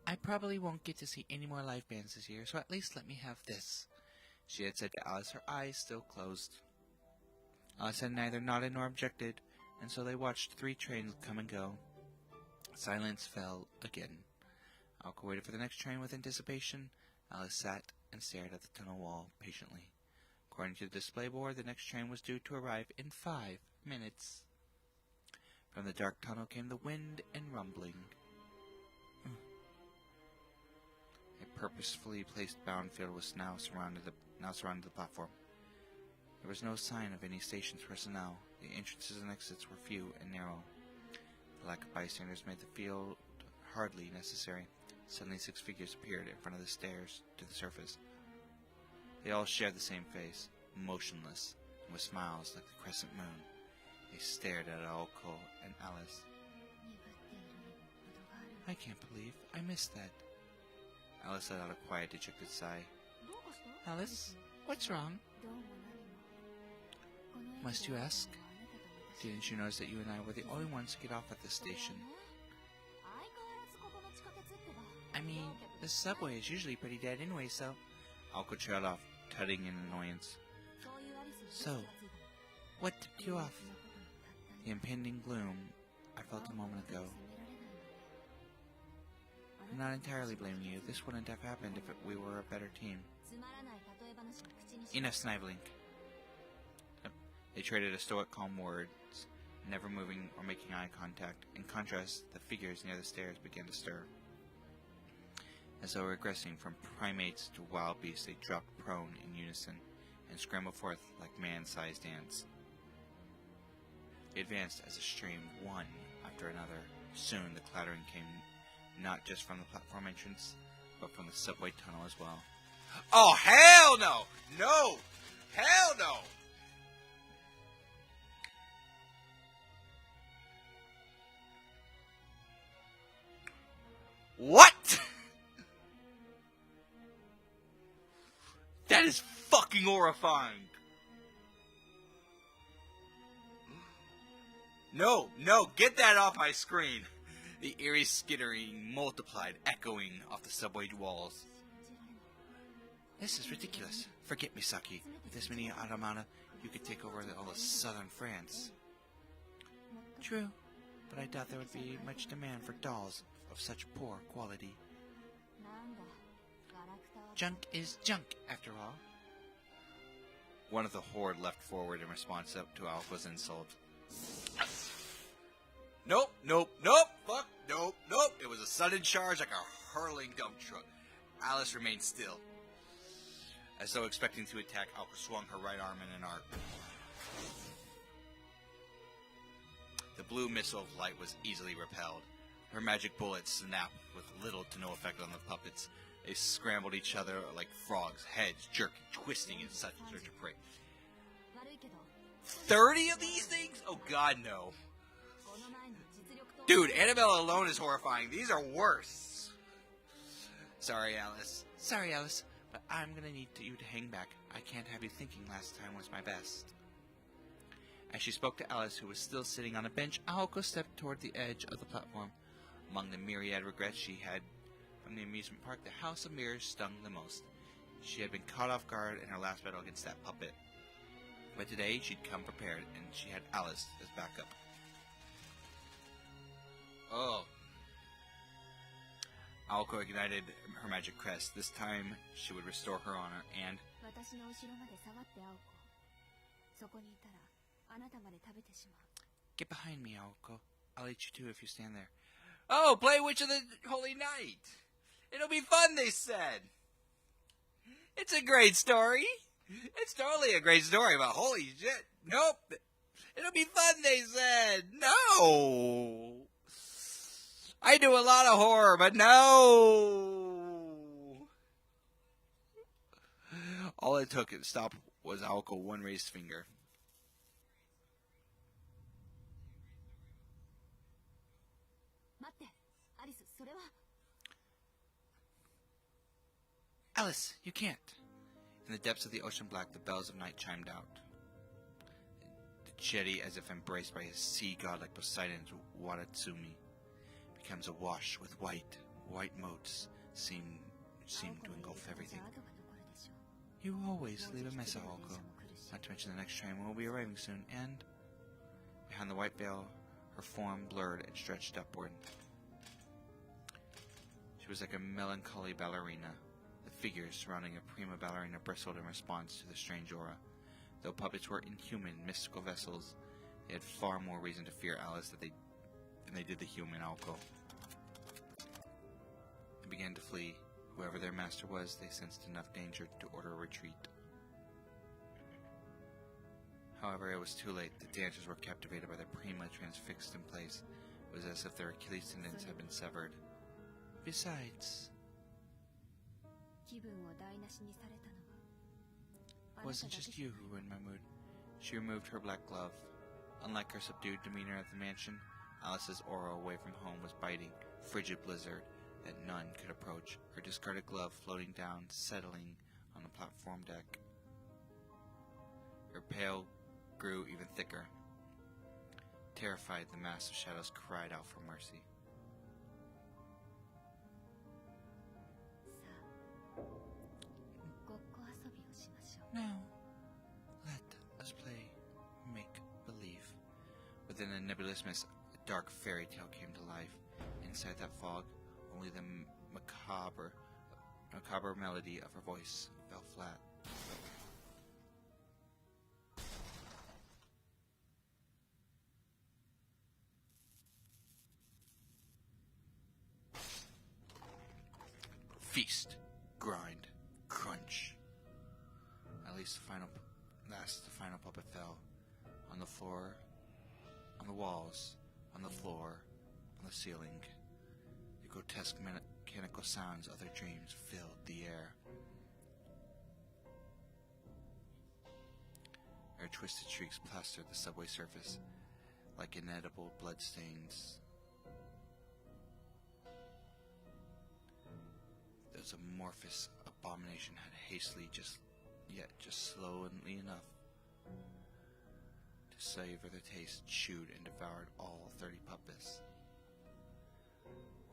Speaker 1: I probably won't get to see any more live bands this year, so at least let me have this, she had said to Alice, her eyes still closed. Alice had neither nodded nor objected, and so they watched 3 trains come and go. Silence fell again. Alco waited for the next train with anticipation. Alice sat and stared at the tunnel wall patiently. According to the display board, the next train was due to arrive in 5 minutes. From the dark tunnel came the wind and rumbling. A purposefully placed bound field was now surrounded the platform. There was no sign of any station's personnel. The entrances and exits were few and narrow. The lack of bystanders made the field hardly necessary. Suddenly 6 figures appeared in front of the stairs to the surface. They all shared the same face, motionless, and with smiles like the crescent moon. They stared at Aoko and Alice. I can't believe I missed that. Alice let out a quiet, dejected sigh. Alice, what's wrong? Must you ask? Didn't you notice that you and I were the only ones to get off at this station? I mean, the subway is usually pretty dead anyway, so... Aoko trailed off, tutting in annoyance. So, what tipped you off? The impending gloom I felt a moment ago. I'm not entirely blaming you. This wouldn't have happened if we were a better team. Enough sniveling. They traded a stoic calm words, never moving or making eye contact. In contrast, the figures near the stairs began to stir. As though regressing from primates to wild beasts, they dropped prone in unison and scrambled forth like man-sized ants. They advanced as a stream, one after another. Soon the clattering came not just from the platform entrance, but from the subway tunnel as well. Oh, hell no! No! Hell no! What?! That is fucking horrifying! No, get that off my screen! The eerie skittering multiplied, echoing off the subway walls. This is ridiculous. Forget Misaki. With this many automata, you could take over all of southern France. True, but I doubt there would be much demand for dolls of such poor quality. Junk is junk, after all. One of the horde leapt forward in response to Alpha's insult. Nope, fuck, nope. It was a sudden charge like a hurling dump truck. Alice remained still. As though expecting to attack, Alpha swung her right arm in an arc. The blue missile of light was easily repelled. Her magic bullets snapped with little to no effect on the puppets. They scrambled each other like frogs, heads jerking, twisting in such search of prey. 30 of these things? Oh god, no. Dude, Annabelle alone is horrifying. These are worse. Sorry, Alice, but I'm gonna need you to hang back. I can't have you thinking last time was my best. As she spoke to Alice, who was still sitting on a bench, Aoko stepped toward the edge of the platform. Among the myriad regrets she had from the amusement park, the House of Mirrors stung the most. She had been caught off guard in her last battle against that puppet. But today, she'd come prepared, and she had Alice as backup. Oh. Aoko ignited her magic crest. This time, she would restore her honor, and... Get behind me, Aoko. I'll eat you too if you stand there. Oh, play Witch of the Holy Night! It'll be fun, they said! It's a great story! It's totally a great story, but holy shit, nope! It'll be fun, they said! No! I do a lot of horror, but no! All it took to stop was Aoko one raised finger. Alice, you can't. In the depths of the ocean black, the bells of night chimed out. The jetty, as if embraced by a sea god like Poseidon's Watatsumi, becomes awash with white motes seem to engulf everything. You always leave a mess, Aoko. Not to mention the next train will be arriving soon, and... Behind the white veil, her form blurred and stretched upward. was like a melancholy ballerina. The figures surrounding a prima ballerina bristled in response to the strange aura. Though puppets were inhuman, mystical vessels, they had far more reason to fear Alice than they did the human Aoko. They began to flee. Whoever their master was, they sensed enough danger to order a retreat. However, it was too late. The dancers were captivated by the prima transfixed in place. It was as if their Achilles tendons had been severed. Besides, it wasn't just you who ruined my mood. She removed her black glove. Unlike her subdued demeanor at the mansion, Alice's aura away from home was biting, frigid blizzard that none could approach, her discarded glove floating down, settling on the platform deck. Her pale grew even thicker. Terrified, the mass of shadows cried out for mercy. Now, let us play make-believe. Within the nebulous mist, a dark fairy tale came to life. Inside that fog, only the macabre melody of her voice fell flat. Feast, grind, crunch. At least the final puppet fell. On the floor, on the walls, on the floor, on the ceiling. The grotesque mechanical sounds of their dreams filled the air. Her twisted shrieks plastered the subway surface like inedible bloodstains. This amorphous abomination had hastily just slowly enough to savor the taste, chewed and devoured all 30 puppets.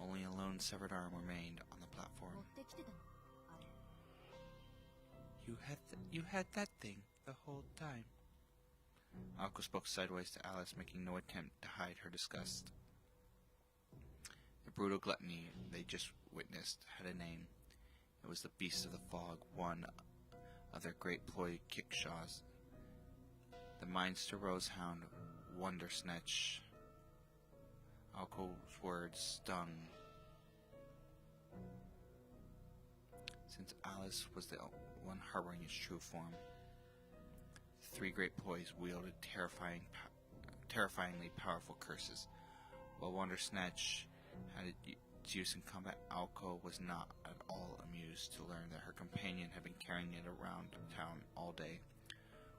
Speaker 1: Only a lone severed arm remained on the platform. You had that thing the whole time. Aoko spoke sideways to Alice, making no attempt to hide her disgust. The brutal gluttony they just witnessed had a name. It was the beast of the fog, one of their great ploy kickshaws. The Minster Rosehound, Wondersnatch. Aoko's words stung. Since Alice was the one harboring its true form, the three great ploys wielded terrifyingly powerful curses. While Wondersnatch had its use in combat, Aoko was not at all amused to learn that her companion had been carrying it around town all day.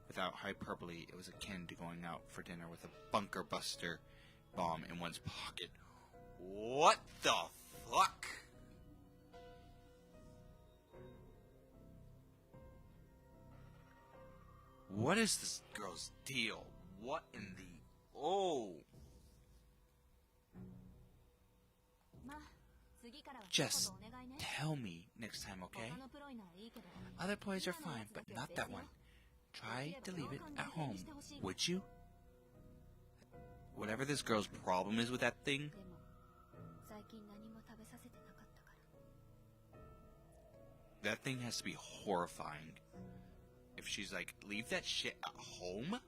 Speaker 1: Without hyperbole, it was akin to going out for dinner with a bunker buster bomb in one's pocket. What the fuck? What is this girl's deal? What in the... Oh! Just tell me next time, okay? Other ploys are fine, but not that one. Try to leave it at home, would you? Whatever this girl's problem is with that thing, that thing has to be horrifying. If she's like, leave that shit at home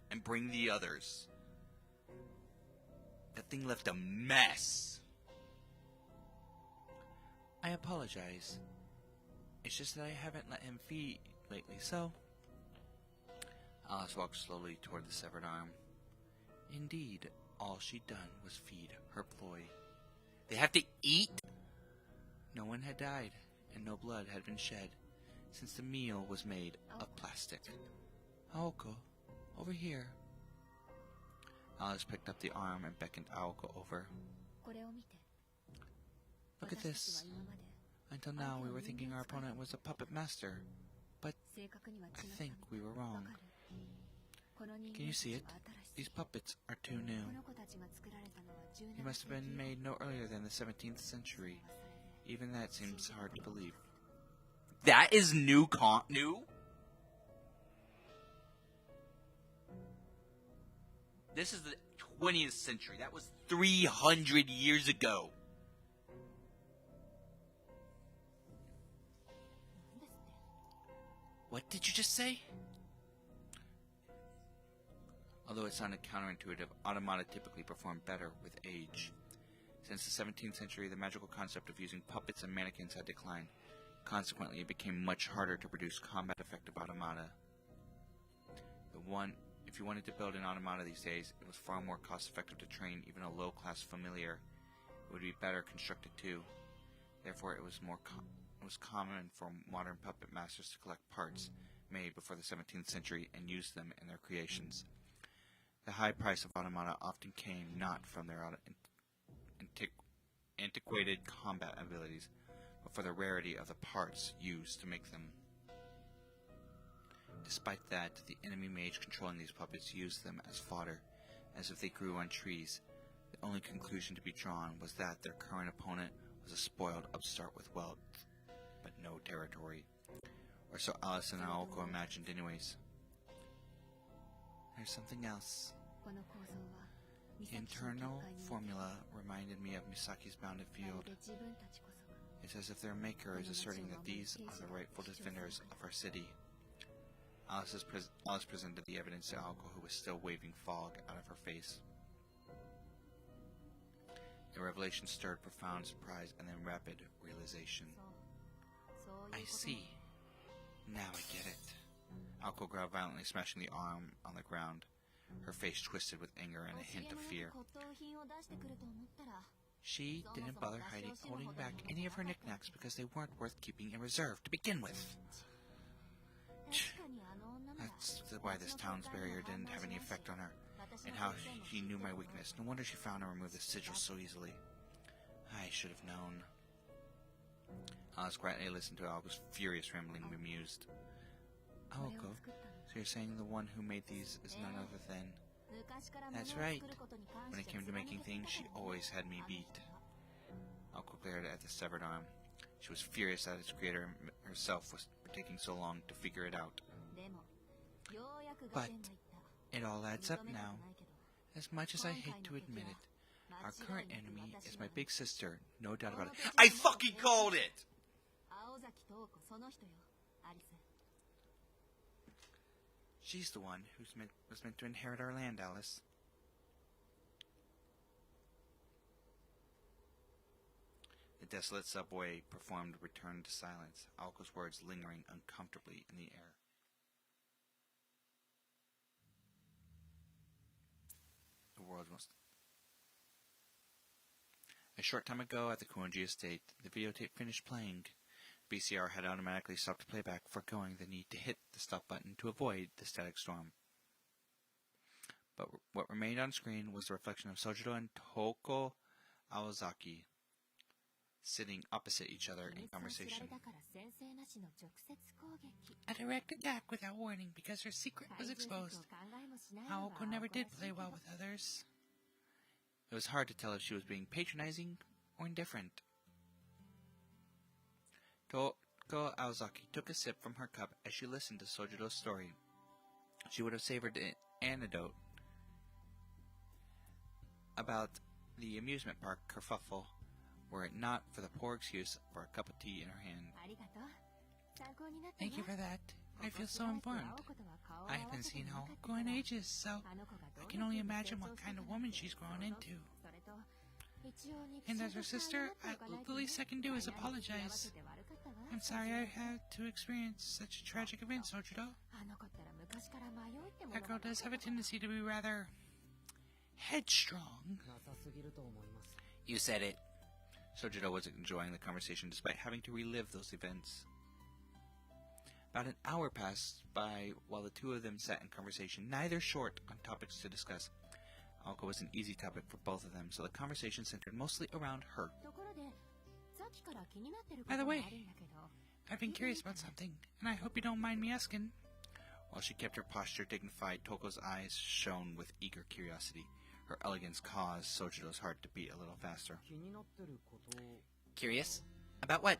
Speaker 1: and bring the others. That thing left a mess. I apologize. It's just that I haven't let him feed lately, so... Alice walked slowly toward the severed arm. Indeed, all she'd done was feed her ploy. They have to eat? No one had died, and no blood had been shed, since the meal was made of plastic. Aoko, over here. Alice picked up the arm and beckoned Aoko over. Look at this. Until now, we were thinking our opponent was a puppet master, but I think we were wrong. Can you see it? These puppets are too new. They must have been made no earlier than the 17th century. Even that seems hard to believe. That is new? This is the 20th century. That was 300 years ago. What did you just say? Although it sounded counterintuitive, automata typically perform better with age. Since the 17th century, the magical concept of using puppets and mannequins had declined. Consequently, it became much harder to produce combat-effective automata. If you wanted to build an automata these days, it was far more cost-effective to train even a low-class familiar. It would be better constructed too. Therefore, it was common for modern puppet masters to collect parts made before the 17th century and use them in their creations. The high price of automata often came not from their antiquated combat abilities, but for the rarity of the parts used to make them. Despite that, the enemy mage controlling these puppets used them as fodder, as if they grew on trees. The only conclusion to be drawn was that their current opponent was a spoiled upstart with wealth, but no territory. Or so Alice and Aoko imagined anyways. There's something else. The internal formula reminded me of Misaki's bounded field. It's as if their maker is asserting that these are the rightful defenders of our city. Alice presented the evidence to Aoko, who was still waving fog out of her face. The revelation stirred profound surprise and then rapid realization. I see. Now I get it. Aoko growled violently, smashing the arm on the ground, her face twisted with anger and a hint of fear. She didn't bother holding back any of her knickknacks because they weren't worth keeping in reserve to begin with. That's why this town's barrier didn't have any effect on her, and how she knew my weakness. No wonder she found and removed the sigil so easily. I should have known. Alice quietly listened to Aoko's furious rambling, bemused. Aoko, so you're saying the one who made these is none other than... That's right. When it came to making things, she always had me beat. Aoko glared at the severed arm. She was furious that its creator herself was taking so long to figure it out. But it all adds up now. As much as I hate to admit it, our current enemy is my big sister, no doubt about it. I fucking called it! She's the one who was meant to inherit our land, Alice. The desolate subway performed return to silence, Aoko's words lingering uncomfortably in the air. The world was... A short time ago at the Kuonji estate, the videotape finished playing. VCR had automatically stopped playback, foregoing the need to hit the stop button to avoid the static storm. But what remained on screen was the reflection of Sojiro and Toko Aozaki, sitting opposite each other in conversation.
Speaker 2: A direct attack without warning because her secret was exposed. Aoko never did play well with others.
Speaker 1: It was hard to tell if she was being patronizing or indifferent. Toko Aozaki took a sip from her cup as she listened to Sojiro's story. She would have savored an anecdote about the amusement park kerfuffle were it not for the poor excuse for a cup of tea in her hand.
Speaker 2: Thank you for that. I feel so informed. I haven't seen Aoko in ages, so I can only imagine what kind of woman she's grown into. And as her sister, the least I can do is apologize. I'm sorry I had to experience such a tragic event, Sojiro. That girl does have a tendency to be rather headstrong.
Speaker 1: You said it. Sojiro was enjoying the conversation despite having to relive those events. About an hour passed by while the two of them sat in conversation, neither short on topics to discuss. Aoko was an easy topic for both of them, so the conversation centered mostly around her.
Speaker 2: By the way, I've been curious about something, and I hope you don't mind me asking.
Speaker 1: While she kept her posture dignified, Toko's eyes shone with eager curiosity. Her elegance caused Sojiro's heart to beat a little faster. Curious? About what?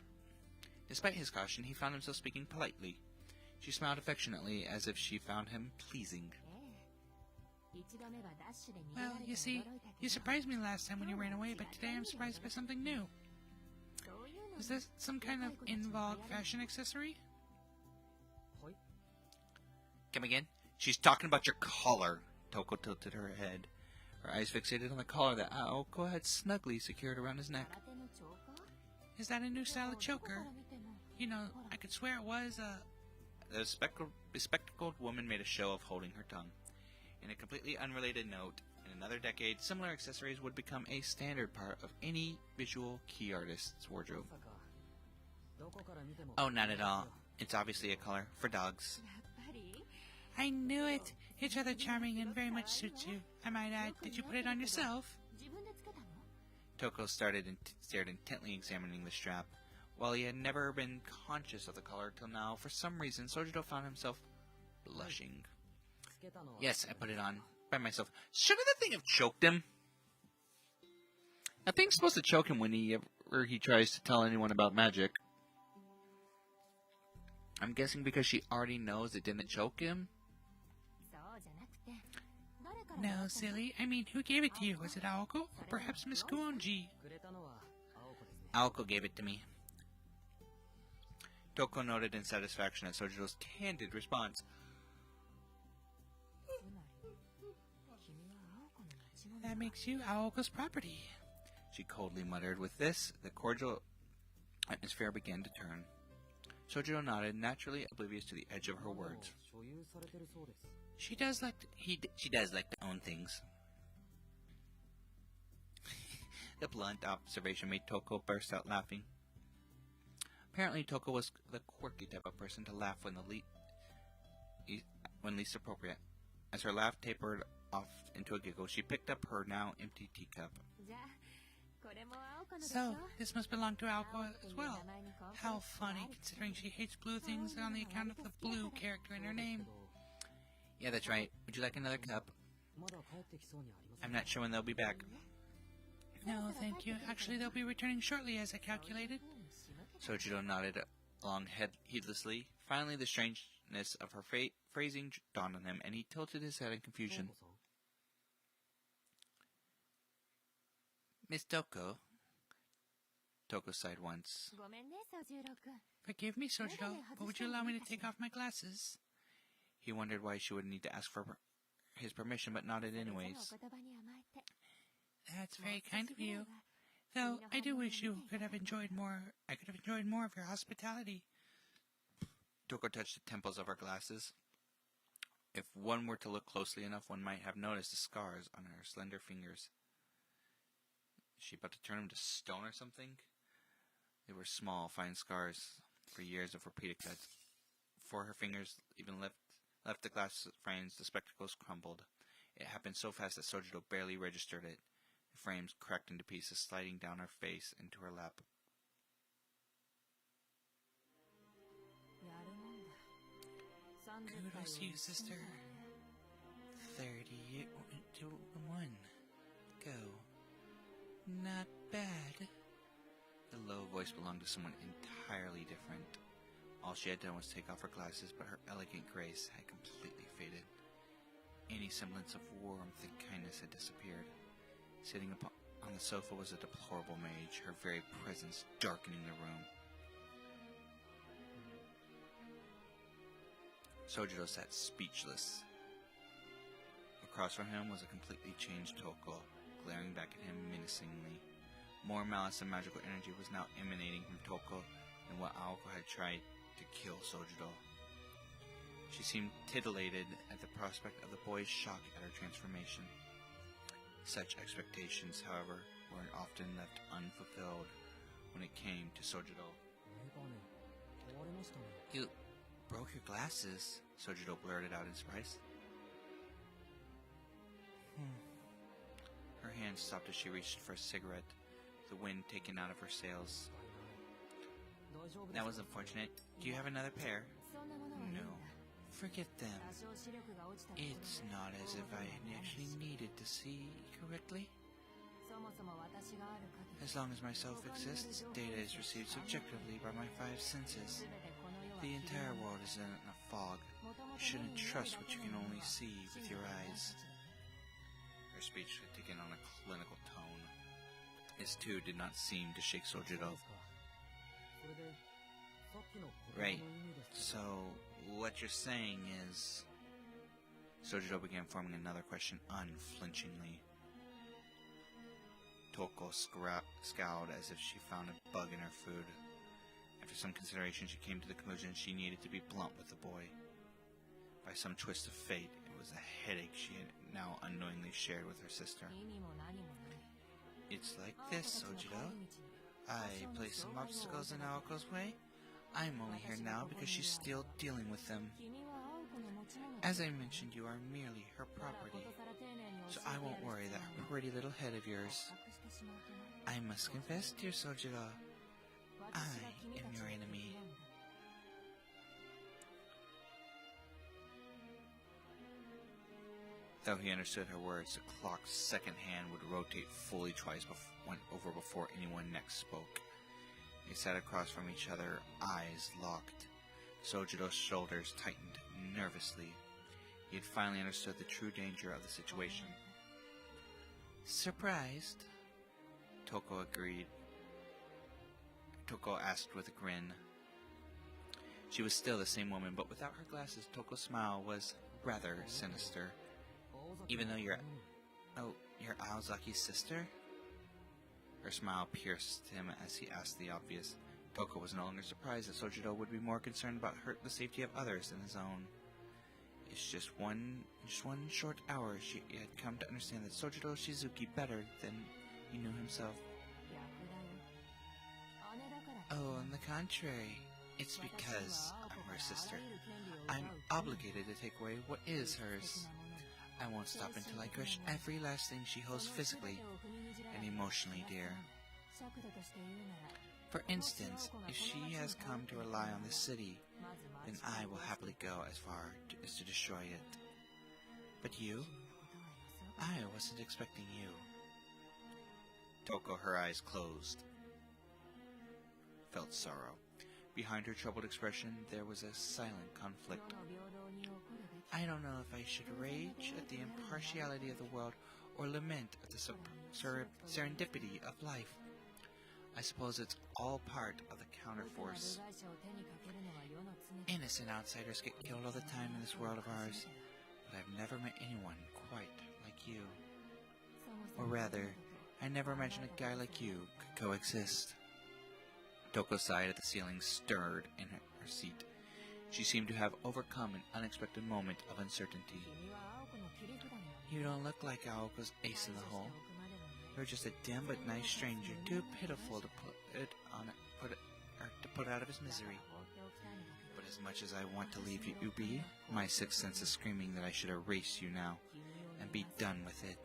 Speaker 1: Despite his caution, he found himself speaking politely. She smiled affectionately, as if she found him pleasing.
Speaker 2: Well, you see, you surprised me last time when you ran away, but today I'm surprised by something new. Is this some kind of in-vogue fashion accessory?
Speaker 1: Come again? She's talking about your collar. Toko tilted her head, her eyes fixated on the collar that Aoko had snugly secured around his neck.
Speaker 2: Is that a new style of choker? You know, I could swear it was,
Speaker 1: The bespectacled woman made a show of holding her tongue. In a completely unrelated note, in another decade, similar accessories would become a standard part of any visual key artist's wardrobe. Oh, not at all. It's obviously a collar for dogs.
Speaker 2: I knew it. It's rather charming and very much suits you. I might add, did you put it on yourself?
Speaker 1: Toko stared intently examining the strap. While he had never been conscious of the collar till now, for some reason Sojiro found himself blushing. Yes, I put it on by myself. Shouldn't the thing have choked him? That thing's supposed to choke him whenever he tries to tell anyone about magic. I'm guessing because she already knows it didn't choke him?
Speaker 2: No, silly. I mean, who gave it to you? Was it Aoko? Or perhaps Miss Kuonji?
Speaker 1: Aoko gave it to me. Toko noted in satisfaction at Sojiro's candid response.
Speaker 2: That makes you Aoko's property.
Speaker 1: She coldly muttered. With this, the cordial atmosphere began to turn. Sojiro nodded, naturally oblivious to the edge of her words.
Speaker 2: She does like
Speaker 1: to own things. The blunt observation made Toko burst out laughing. Apparently, Toko was the quirky type of person to laugh when least appropriate. As her laugh tapered off into a giggle, she picked up her now empty teacup.
Speaker 2: So, this must belong to Aoko as well. How funny, considering she hates blue things on the account of the blue character in her name.
Speaker 1: Yeah, that's right. Would you like another cup? I'm not sure when they'll be back.
Speaker 2: No, thank you. Actually, they'll be returning shortly, as I calculated.
Speaker 1: Sojiro nodded along heedlessly. Finally, the strangeness of her phrasing dawned on him, and he tilted his head in confusion. Miss Toko? Toko sighed once.
Speaker 2: Forgive me, Sojiro, but would you allow me to take off my glasses?
Speaker 1: He wondered why she would need to ask for his permission, but nodded anyways.
Speaker 2: That's very kind of you. Though, I do wish you could have enjoyed more. I could have enjoyed more of your hospitality.
Speaker 1: Toko touched the temples of her glasses. If one were to look closely enough, one might have noticed the scars on her slender fingers. Is she about to turn them to stone or something? They were small, fine scars for years of repeated cuts. Before her fingers even left the glass frames, the spectacles crumbled. It happened so fast that Sojiro barely registered it. The frames cracked into pieces, sliding down her face into her lap.
Speaker 2: Kudos to you, sister.
Speaker 1: 30 to 1. Go. Not bad. The low voice belonged to someone entirely different. All she had done was take off her glasses, but her elegant grace had completely faded. Any semblance of warmth and kindness had disappeared. Sitting on the sofa was a deplorable mage, her very presence darkening the room. Sojiro sat speechless. Across from him was a completely changed Toko, glaring back at him menacingly. More malice and magical energy was now emanating from Toko than what Aoko had tried to kill Sojiro. She seemed titillated at the prospect of the boy's shock at her transformation. Such expectations, however, were often left unfulfilled when it came to Sojiro. You broke your glasses, Sojiro blurted out in surprise. Her hand stopped as she reached for a cigarette, the wind taken out of her sails. That was unfortunate. Do you have another pair? No. Forget them. It's not as if I actually needed to see correctly. As long as myself exists, data is received subjectively by my 5 senses. The entire world is in a fog. You shouldn't trust what you can only see with your eyes. Her speech had taken on a clinical tone. His too did not seem to shake Sojiro. Right. So, what you're saying is... Sojiro began forming another question unflinchingly. Toko scowled as if she found a bug in her food. After some consideration, she came to the conclusion she needed to be blunt with the boy. By some twist of fate, it was a headache she had now unknowingly shared with her sister. It's like this, Sojiro. I placed some obstacles in Aoko's way. I'm only here now because she's still dealing with them. As I mentioned, you are merely her property, so I won't worry that pretty little head of yours. I must confess, dear Sojiro, I am your enemy. Though he understood her words, the clock's second hand would rotate fully twice before anyone next spoke. They sat across from each other, eyes locked. Sojiro's shoulders tightened nervously. He had finally understood the true danger of the situation. Surprised? Toko agreed. Toko asked with a grin. She was still the same woman, but without her glasses, Toko's smile was rather sinister. Even though you're Aozaki's sister? Her smile pierced him as he asked the obvious. Toko was no longer surprised that Sojiro would be more concerned about the safety of others than his own. It's just one short hour she had come to understand that Sojiro Shizuki better than he knew himself. Oh, on the contrary, it's because I'm her sister. I'm obligated to take away what is hers. I won't stop until I crush every last thing she holds physically and emotionally dear. For instance, if she has come to rely on this city, then I will happily go as far as to destroy it. But you? I wasn't expecting you. Toko, her eyes closed, felt sorrow. Behind her troubled expression, there was a silent conflict. I don't know if I should rage at the impartiality of the world or lament at the serendipity of life. I suppose it's all part of the counterforce. Innocent outsiders get killed all the time in this world of ours, but I've never met anyone quite like you. Or rather, I never imagined a guy like you could coexist. Toko sighed at the ceiling, stirred in her seat. She seemed to have overcome an unexpected moment of uncertainty. You don't look like Aoko's ace in the hole. You're just a dim but nice stranger, too pitiful to put out of his misery. But as much as I want to leave you be, my sixth sense is screaming that I should erase you now and be done with it.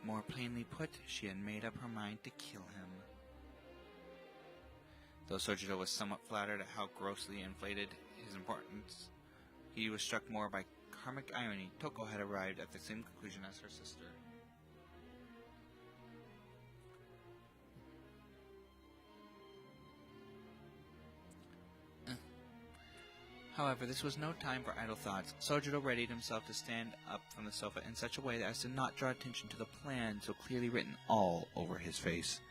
Speaker 1: More plainly put, she had made up her mind to kill him. Though Sojiro was somewhat flattered at how grossly inflated his importance, he was struck more by karmic irony. Toko had arrived at the same conclusion as her sister. However, this was no time for idle thoughts. Sojiro readied himself to stand up from the sofa in such a way as to not draw attention to the plan so clearly written all over his face.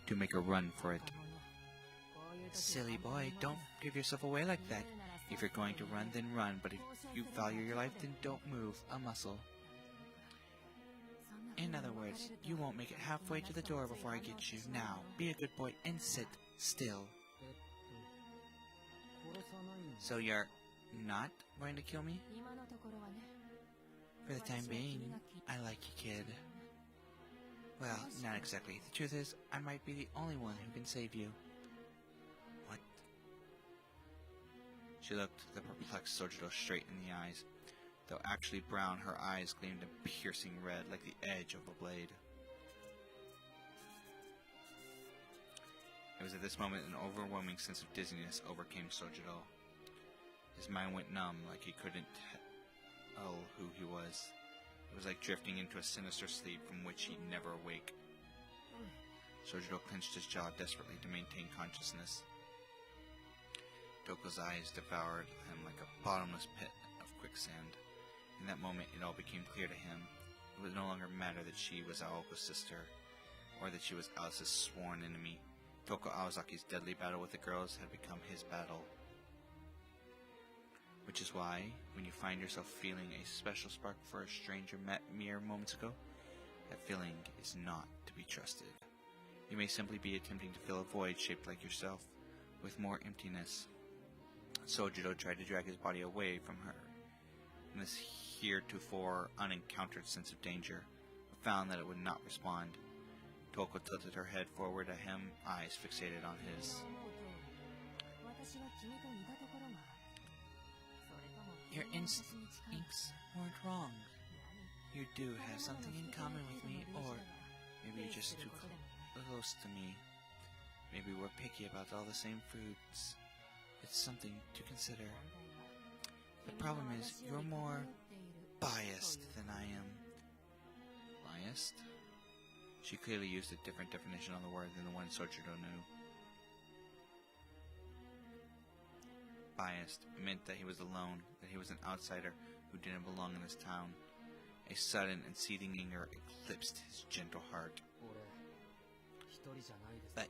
Speaker 1: To make a run for it. Silly boy, don't give yourself away like that. If you're going to run, then run, but if you value your life, then don't move a muscle. In other words, you won't make it halfway to the door before I get you. Now, be a good boy and sit still. So you're not going to kill me? For the time being, I like you, kid. Well, not exactly. The truth is, I might be the only one who can save you. What? She looked the perplexed Sojiro straight in the eyes. Though actually brown, her eyes gleamed a piercing red like the edge of a blade. It was at this moment an overwhelming sense of dizziness overcame Sojiro. His mind went numb, like he couldn't tell who he was. It was like drifting into a sinister sleep from which he'd never awake. Sojiro clenched his jaw desperately to maintain consciousness. Toko's eyes devoured him like a bottomless pit of quicksand. In that moment, it all became clear to him. It would no longer matter that she was Aoko's sister, or that she was Alice's sworn enemy. Toko Aozaki's deadly battle with the girls had become his battle. Which is why, when you find yourself feeling a special spark for a stranger met mere moments ago, that feeling is not to be trusted. You may simply be attempting to fill a void shaped like yourself, with more emptiness. Sojiro tried to drag his body away from her, in this heretofore unencountered sense of danger, but found that it would not respond. Toko tilted her head forward at him, eyes fixated on his. Your instincts weren't wrong. You do have something in common with me, or maybe you're just too close to me. Maybe we're picky about all the same foods. It's something to consider. The problem is, you're more biased than I am. Biased? She clearly used a different definition on the word than the one Sojiro knew. Biased meant that he was alone, that he was an outsider who didn't belong in this town. A sudden and seething anger eclipsed his gentle heart. But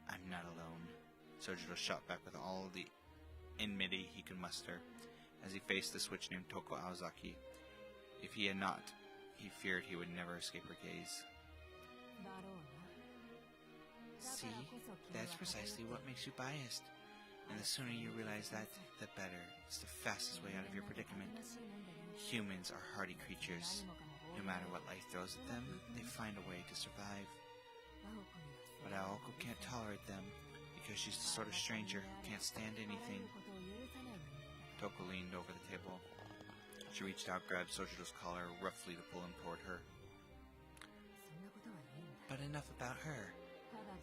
Speaker 1: I'm not alone, Sojiro shot back with all the enmity he could muster, as he faced the switch named Toko Aozaki. If he had not, he feared he would never escape her gaze. See, that's precisely what makes you biased. And the sooner you realize that, the better. It's the fastest way out of your predicament. Humans are hardy creatures. No matter what life throws at them, they find a way to survive. But Aoko can't tolerate them, because she's the sort of stranger who can't stand anything. Toko leaned over the table. She reached out, grabbed Sojiro's collar roughly to pull him toward her. But enough about her.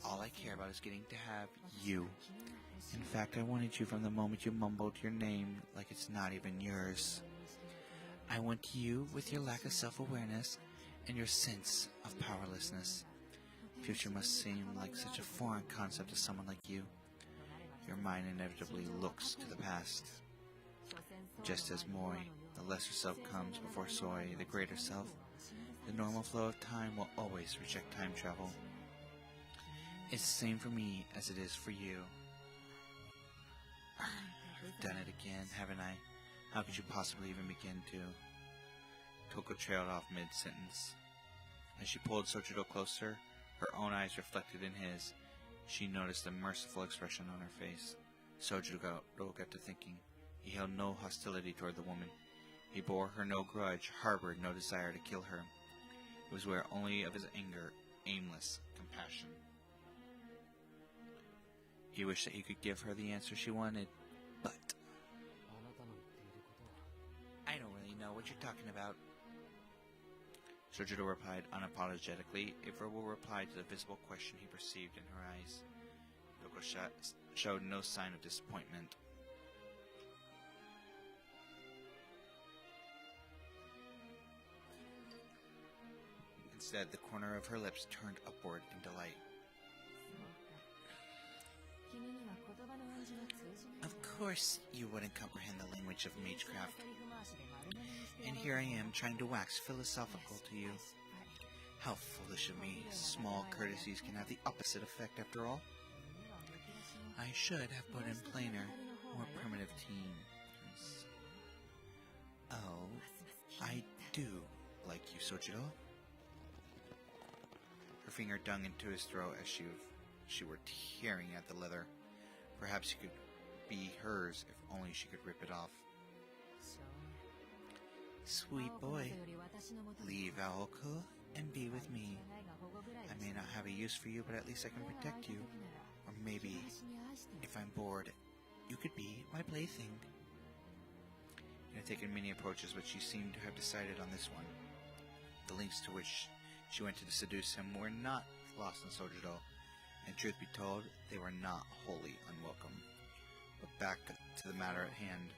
Speaker 1: All I care about is getting to have you. In fact, I wanted you from the moment you mumbled your name like it's not even yours. I want you with your lack of self-awareness and your sense of powerlessness. Future must seem like such a foreign concept to someone like you. Your mind inevitably looks to the past. Just as Moi, the lesser self, comes before Soi, the greater self, the normal flow of time will always reject time travel. It's the same for me as it is for you. I've done it again, haven't I? How could you possibly even begin to? Toko trailed off mid-sentence. As she pulled Sojiro closer, her own eyes reflected in his. She noticed a merciful expression on her face. Sojiro got to thinking. He held no hostility toward the woman. He bore her no grudge, harbored no desire to kill her. He was aware only of his anger, aimless compassion. He wished that he could give her the answer she wanted, but I don't really know what you're talking about. Sojiro replied unapologetically, a verbal reply to the visible question he perceived in her eyes. Toko showed no sign of disappointment. Instead, the corner of her lips turned upward in delight. Of course you wouldn't comprehend the language of magecraft. And here I am trying to wax philosophical to you. How foolish of me. Small courtesies can have the opposite effect after all. I should have put in plainer, more primitive terms. Oh, I do like you, Sojiro. Her finger dug into his throat as she were tearing at the leather. Perhaps he could be hers if only she could rip it off. Sweet boy, leave Aoko and be with me. I may not have a use for you, but at least I can protect you. Or maybe, if I'm bored, you could be my plaything. It had taken many approaches, but she seemed to have decided on this one. The lengths to which she went to seduce him were not lost on Sojiro, and truth be told, they were not wholly unwelcome. But back to the matter at hand.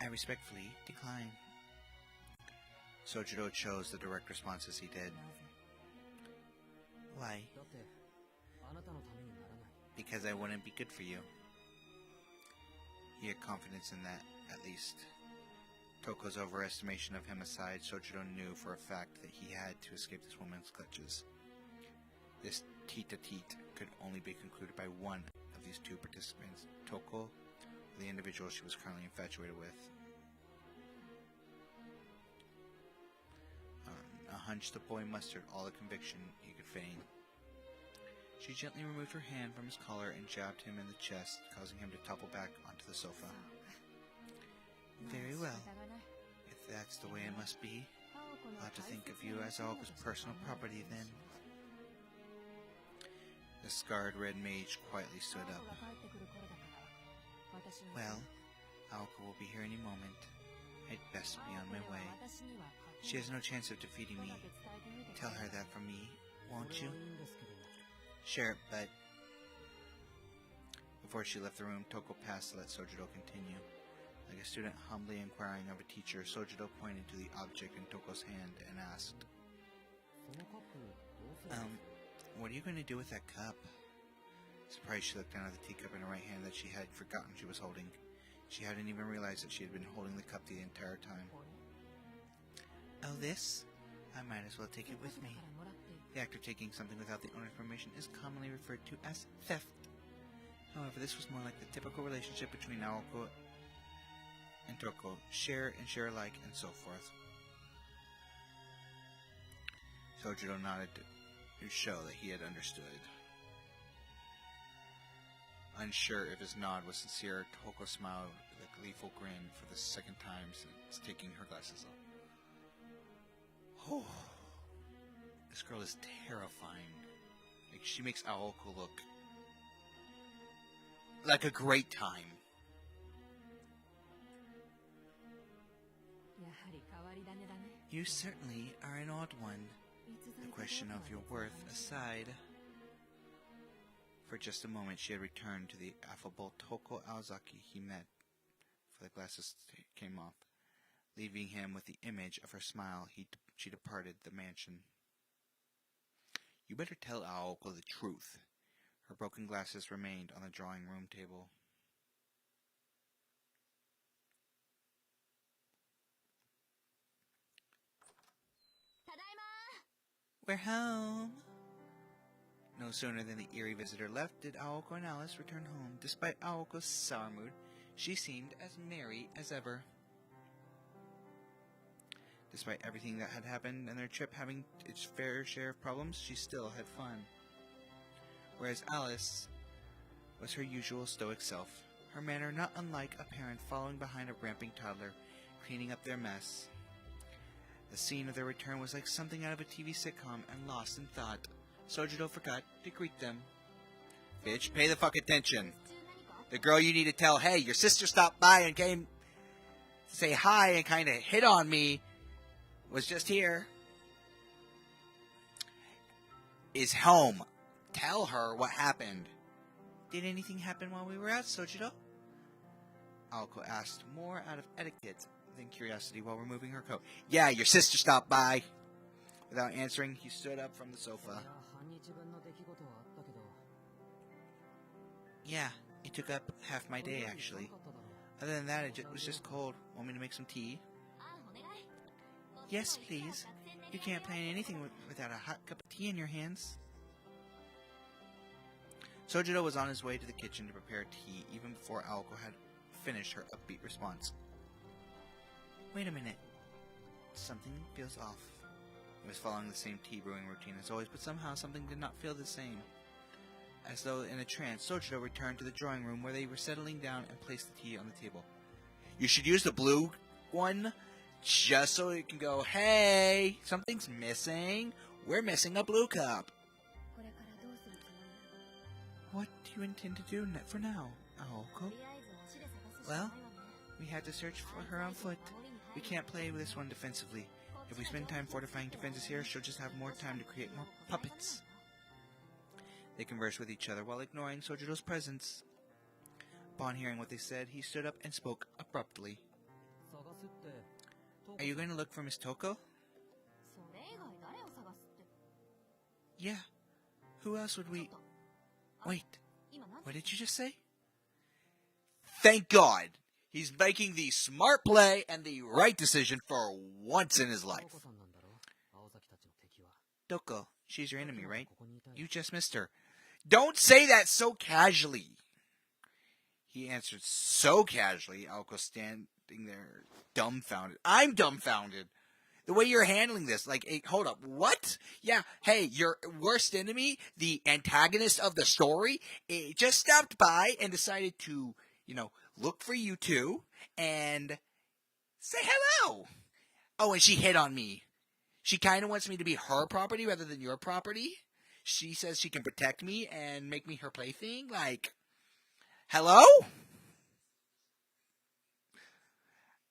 Speaker 1: I respectfully decline. Sojiro chose the direct response as he did. Why? Because I wouldn't be good for you. He had confidence in that, at least. Toko's overestimation of him aside, Sojiro knew for a fact that he had to escape this woman's clutches. This tete-a-tete could only be concluded by one of these two participants, Toko the individual she was currently infatuated with. A hunch the boy mustered all the conviction he could feign. She gently removed her hand from his collar and jabbed him in the chest, causing him to topple back onto the sofa. Very well. If that's the way it must be, I'll have to think of you as Aoko's personal property then. The scarred red mage quietly stood up. Well, Aoko will be here any moment. I'd best be on my way. She has no chance of defeating me. Tell her that from me, won't you? Sure, but... Before she left the room, Toko passed to let Sojiro continue. Like a student humbly inquiring of a teacher, Sojiro pointed to the object in Toko's hand and asked, what are you going to do with that cup? Surprised, she looked down at the teacup in her right hand that she had forgotten she was holding. She hadn't even realized that she had been holding the cup the entire time. Oh, this? I might as well take it with me. The act of taking something without the owner's permission is commonly referred to as theft. However, this was more like the typical relationship between Aoko and Toko, share and share alike, and so forth. Sojiro nodded to show that he had understood. Unsure if his nod was sincere, Toko smiled with a gleeful grin for the second time since taking her glasses off. Oh, this girl is terrifying. Like, she makes Aoko look like a great time. You certainly are an odd one. The question of your worth aside. For just a moment she had returned to the affable Toko Aozaki he met, for the glasses came off. Leaving him with the image of her smile, she departed the mansion. You better tell Aoko the truth. Her broken glasses remained on the drawing room table. We're home. No sooner than the eerie visitor left did Aoko and Alice return home. Despite Aoko's sour mood, she seemed as merry as ever. Despite everything that had happened and their trip having its fair share of problems, she still had fun. Whereas Alice was her usual stoic self, her manner not unlike a parent following behind a ramping toddler, cleaning up their mess. The scene of their return was like something out of a TV sitcom, and lost in thought, Sojiro forgot to greet them. Bitch, pay the fuck attention. The girl you need to tell, hey, your sister stopped by and came to say hi and kind of hit on me, was just here. Is home. Tell her what happened. Did anything happen while we were out, Sojiro? Aoko asked, more out of etiquette than curiosity, while removing her coat. Yeah, your sister stopped by. Without answering, he stood up from the sofa. Yeah, it took up half my day, actually. Other than that, it was just cold. Want me to make some tea? Yes, please. You can't plan anything without a hot cup of tea in your hands. Sojiro was on his way to the kitchen to prepare tea even before Aoko had finished her upbeat response. Wait a minute. Something feels off. It was following the same tea brewing routine as always, but somehow something did not feel the same. As though in a trance, Sojiro returned to the drawing room where they were settling down and placed the tea on the table. You should use the blue one, just so it can go, hey, something's missing. We're missing a blue cup. What do you intend to do for now, Aoko? Well, we had to search for her on foot. We can't play with this one defensively. If we spend time fortifying defenses here, she'll just have more time to create more puppets. They conversed with each other while ignoring Sojiro's presence. Upon hearing what they said, he stood up and spoke abruptly. Are you going to look for Miss Toko? Yeah. Who else would we... Wait, what did you just say? Thank God! He's making the smart play and the right decision for once in his life. Toko, she's your enemy, right? You just missed her. Don't say that so casually. He answered so casually, Alco standing there dumbfounded. I'm dumbfounded. The way you're handling this, like, hey, hold up, what? Yeah, hey, your worst enemy, the antagonist of the story, just stopped by and decided to, look for you two and say hello. Oh, and she hit on me. She kind of wants me to be her property rather than your property. She says she can protect me and make me her plaything. Like, hello?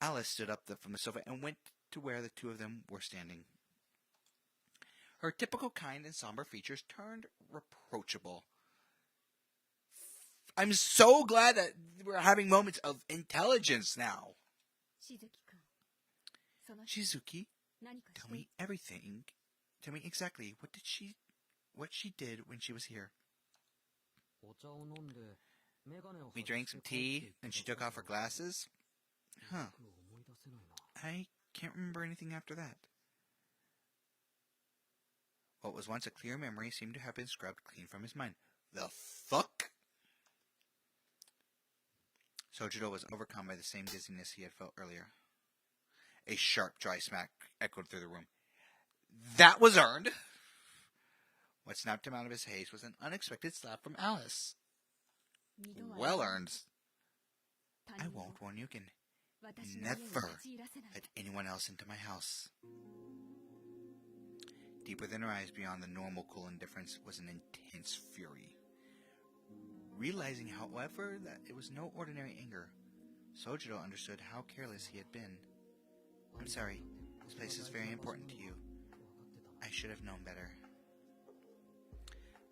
Speaker 1: Alice stood up from the sofa and went to where the two of them were standing. Her typical kind and somber features turned reproachable. I'm so glad that we're having moments of intelligence now. Shizuki, tell me everything. Tell me exactly what she did when she was here. We drank some tea, and she took off her glasses. Huh. I can't remember anything after that. What was once a clear memory seemed to have been scrubbed clean from his mind. The fuck? Sojiro was overcome by the same dizziness he had felt earlier. A sharp, dry smack echoed through the room. That was earned! What snapped him out of his haze was an unexpected slap from Alice. Well earned. I won't warn you again. Never let anyone else into my house. Deep within her eyes, beyond the normal cool indifference, was an intense fury. Realizing, however, that it was no ordinary anger, Sojiro understood how careless he had been. I'm sorry. This place is very important to you. I should have known better.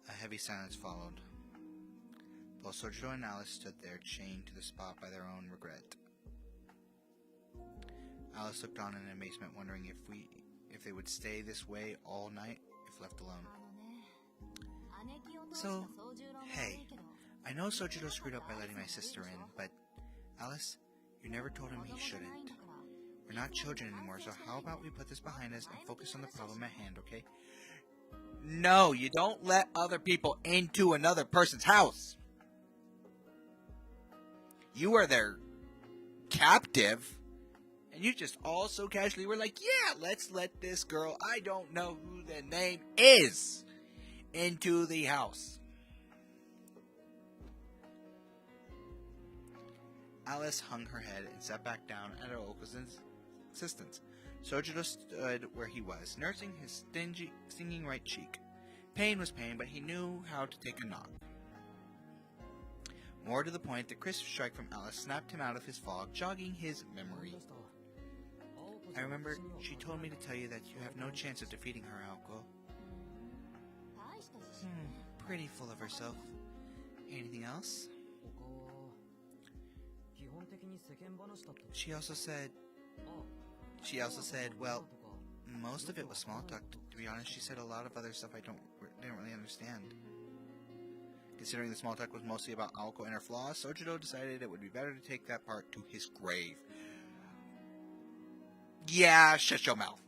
Speaker 1: A heavy silence followed. Both Sojiro and Alice stood there, chained to the spot by their own regret. Alice looked on in amazement, wondering if they would stay this way all night if left alone. So, hey, I know Sojiro screwed up by letting my sister in, but Alice, you never told him he shouldn't. We're not children anymore, so how about we put this behind us and focus on the problem at hand, okay? No, you don't let other people into another person's house. You are their captive. And you just all so casually were like, yeah, let's let this girl, I don't know who the name is, into the house. Alice hung her head and sat back down at her uncle's insistence. Sojiro stood where he was, nursing his stinging right cheek. Pain was pain, but he knew how to take a knock. More to the point, the crisp strike from Alice snapped him out of his fog, jogging his memory. I remember she told me to tell you that you have no chance of defeating her, Aoko. Pretty full of herself. Anything else? She also said, well, most of it was small talk. To be honest, she said a lot of other stuff I didn't really understand. Considering the small talk was mostly about Aoko and her flaws, Sojiro decided it would be better to take that part to his grave. Yeah, shut your mouth.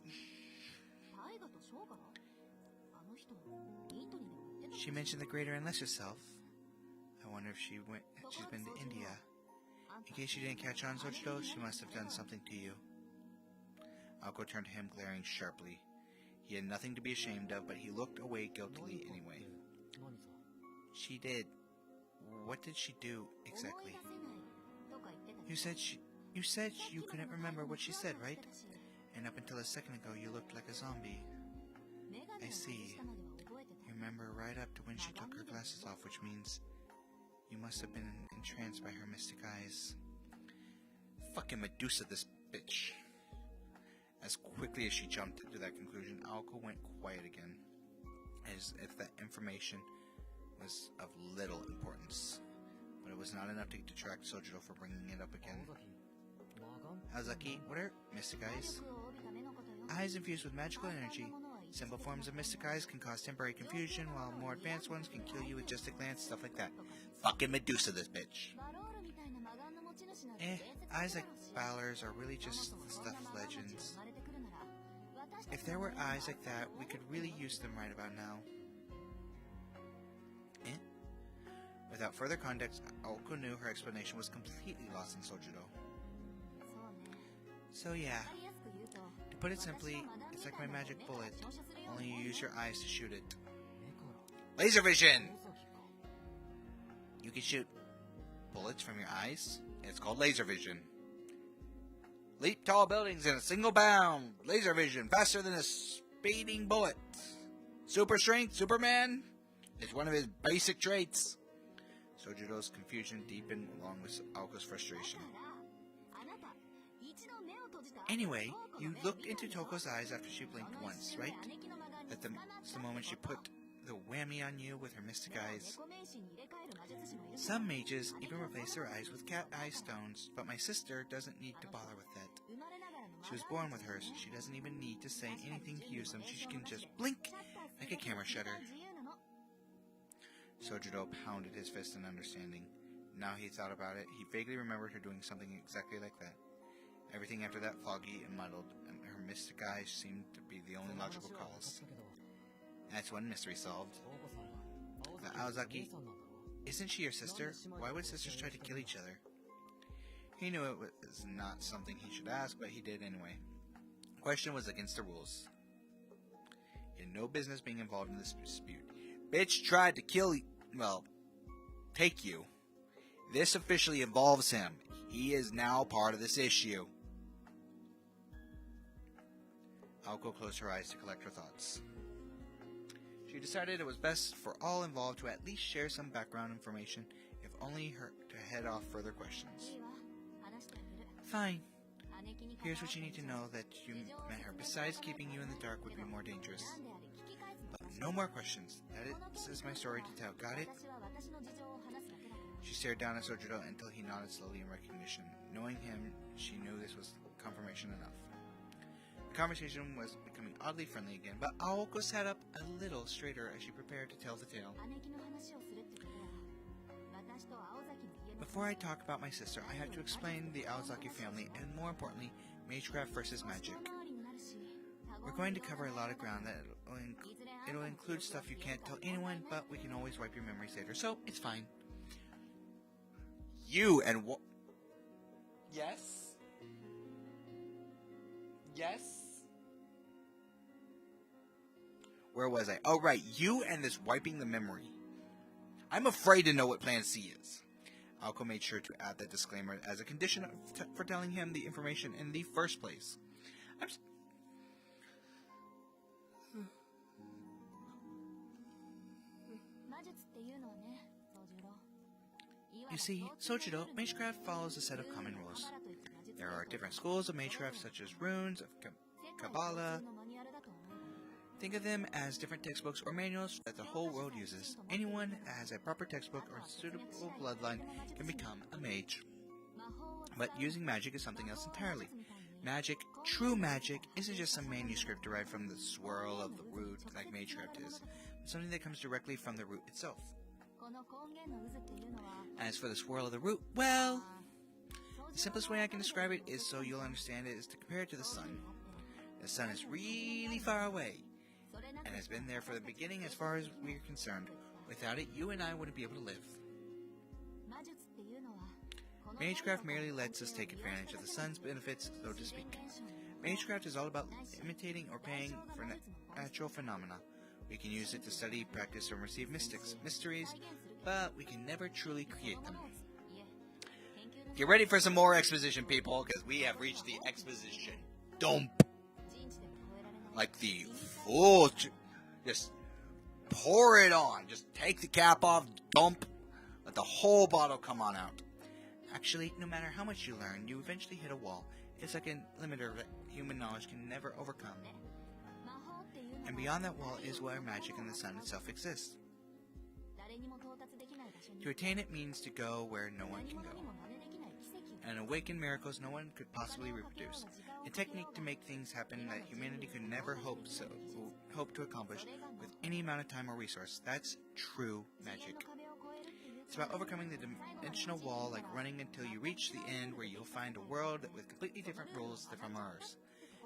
Speaker 1: She mentioned the greater and lesser self. I wonder if she's been to India. In case you didn't catch on, Sojiro, she must have done something to you. Aoko turned to him, glaring sharply. He had nothing to be ashamed of, but he looked away guiltily anyway. She did. What did she do, exactly? You said you couldn't remember what she said, right? And up until a second ago, you looked like a zombie. I see. You remember right up to when she took her glasses off, which means you must have been entranced by her mystic eyes. Fucking Medusa, this bitch. As quickly as she jumped to that conclusion, Aoko went quiet again, as if that information was of little importance. But it was not enough to detract Sojiro for bringing it up again. Azaki, what are mystic eyes? Eyes infused with magical energy. Simple forms of mystic eyes can cause temporary confusion, while more advanced ones can kill you with just a glance, stuff like that. Fucking Medusa, this bitch. Eyes like Balor's are really just stuffed legends. If there were eyes like that, we could really use them right about now. Without further context, Aoko knew her explanation was completely lost on Sojiro. So yeah, to put it simply, it's like my magic bullet, only you use your eyes to shoot it. Laser vision! You can shoot bullets from your eyes. It's called laser vision. Leap tall buildings in a single bound. Laser vision, faster than a speeding bullet. Super strength, Superman, is one of his basic traits. Sojiro's confusion deepened along with Aoko's frustration. Anyway, you looked into Toko's eyes after she blinked once, right? That's the moment she put the whammy on you with her mystic eyes. Some mages even replace their eyes with cat eye stones, but my sister doesn't need to bother with that. She was born with hers. She doesn't even need to say anything to use them. She can just blink like a camera shutter. Sojiro pounded his fist in understanding. Now he thought about it, he vaguely remembered her doing something exactly like that. Everything after that foggy and muddled, and her mystic eyes seemed to be the only logical cause. That's one mystery solved. The Aozaki, isn't she your sister? Why would sisters try to kill each other? He knew it was not something he should ask, but he did anyway. The question was against the rules. He had no business being involved in this dispute. Bitch tried to kill you. Well, take you. This officially involves him. He is now part of this issue. Aoko closed her eyes to collect her thoughts. She decided it was best for all involved to at least share some background information, if only to head off further questions. Fine. Here's what you need to know that you met her. Besides, keeping you in the dark would be more dangerous. But no more questions. That is my story to tell. Got it? She stared down at Sojiro until he nodded slowly in recognition. Knowing him, she knew this was confirmation enough. The conversation was becoming oddly friendly again, but Aoko sat up a little straighter as she prepared to tell the tale. Before I talk about my sister, I have to explain the Aozaki family, and more importantly, magecraft versus magic. We're going to cover a lot of ground that it'll include stuff you can't tell anyone, but we can always wipe your memories later, so it's fine. You and what? Yes? Yes? Where was I? Oh, right. You and this wiping the memory. I'm afraid to know what Plan C is. Aoko made sure to add that disclaimer as a condition for telling him the information in the first place. You see, Sojiro, magecraft follows a set of common rules. There are different schools of magecraft such as runes, of Kabbalah. Think of them as different textbooks or manuals that the whole world uses. Anyone that has a proper textbook or suitable bloodline can become a mage. But using magic is something else entirely. Magic, true magic, isn't just some manuscript derived from the swirl of the root like magecraft is, but something that comes directly from the root itself. As for the swirl of the root, well, the simplest way I can describe it is so you'll understand it is to compare it to the sun. The sun is really far away, and has been there for the beginning as far as we're concerned. Without it, you and I wouldn't be able to live. Magecraft merely lets us take advantage of the sun's benefits, so to speak. Magecraft is all about imitating or paying for natural phenomena. We can use it to study, practice, or receive mysteries, but we can never truly create them. Get ready for some more exposition, people, because we have reached the exposition dump. Like the full, just pour it on. Just take the cap off, dump, let the whole bottle come on out. Actually, no matter how much you learn, you eventually hit a wall. It's like a limiter that human knowledge can never overcome. And beyond that wall is where magic and the sun itself exists. To attain it means to go where no one can go. And awaken miracles no one could possibly reproduce. A technique to make things happen that humanity could never hope to accomplish with any amount of time or resource. That's true magic. It's about overcoming the dimensional wall, like running until you reach the end where you'll find a world with completely different rules than from ours.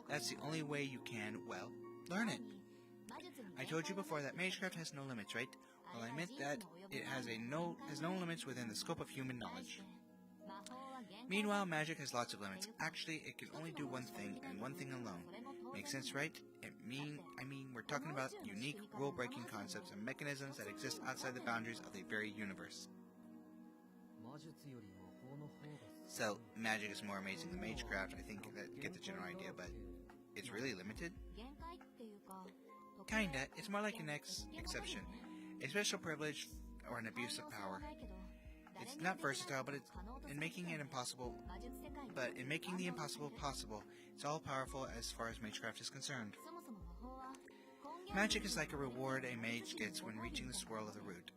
Speaker 1: That's the only way you can, well, learn it. I told you before that Magecraft has no limits, right? Well, I meant that it has no limits within the scope of human knowledge. Meanwhile, magic has lots of limits. Actually, it can only do one thing, and one thing alone. Makes sense, right? I mean, we're talking about unique, rule-breaking concepts and mechanisms that exist outside the boundaries of the very universe. So, magic is more amazing than Magecraft. I think that get the general idea, but it's really limited? Kinda. It's more like an exception. A special privilege or an abuse of power. It's not versatile, but in making the impossible possible, it's all powerful as far as Magecraft is concerned. Magic is like a reward a mage gets when reaching the swirl of the root,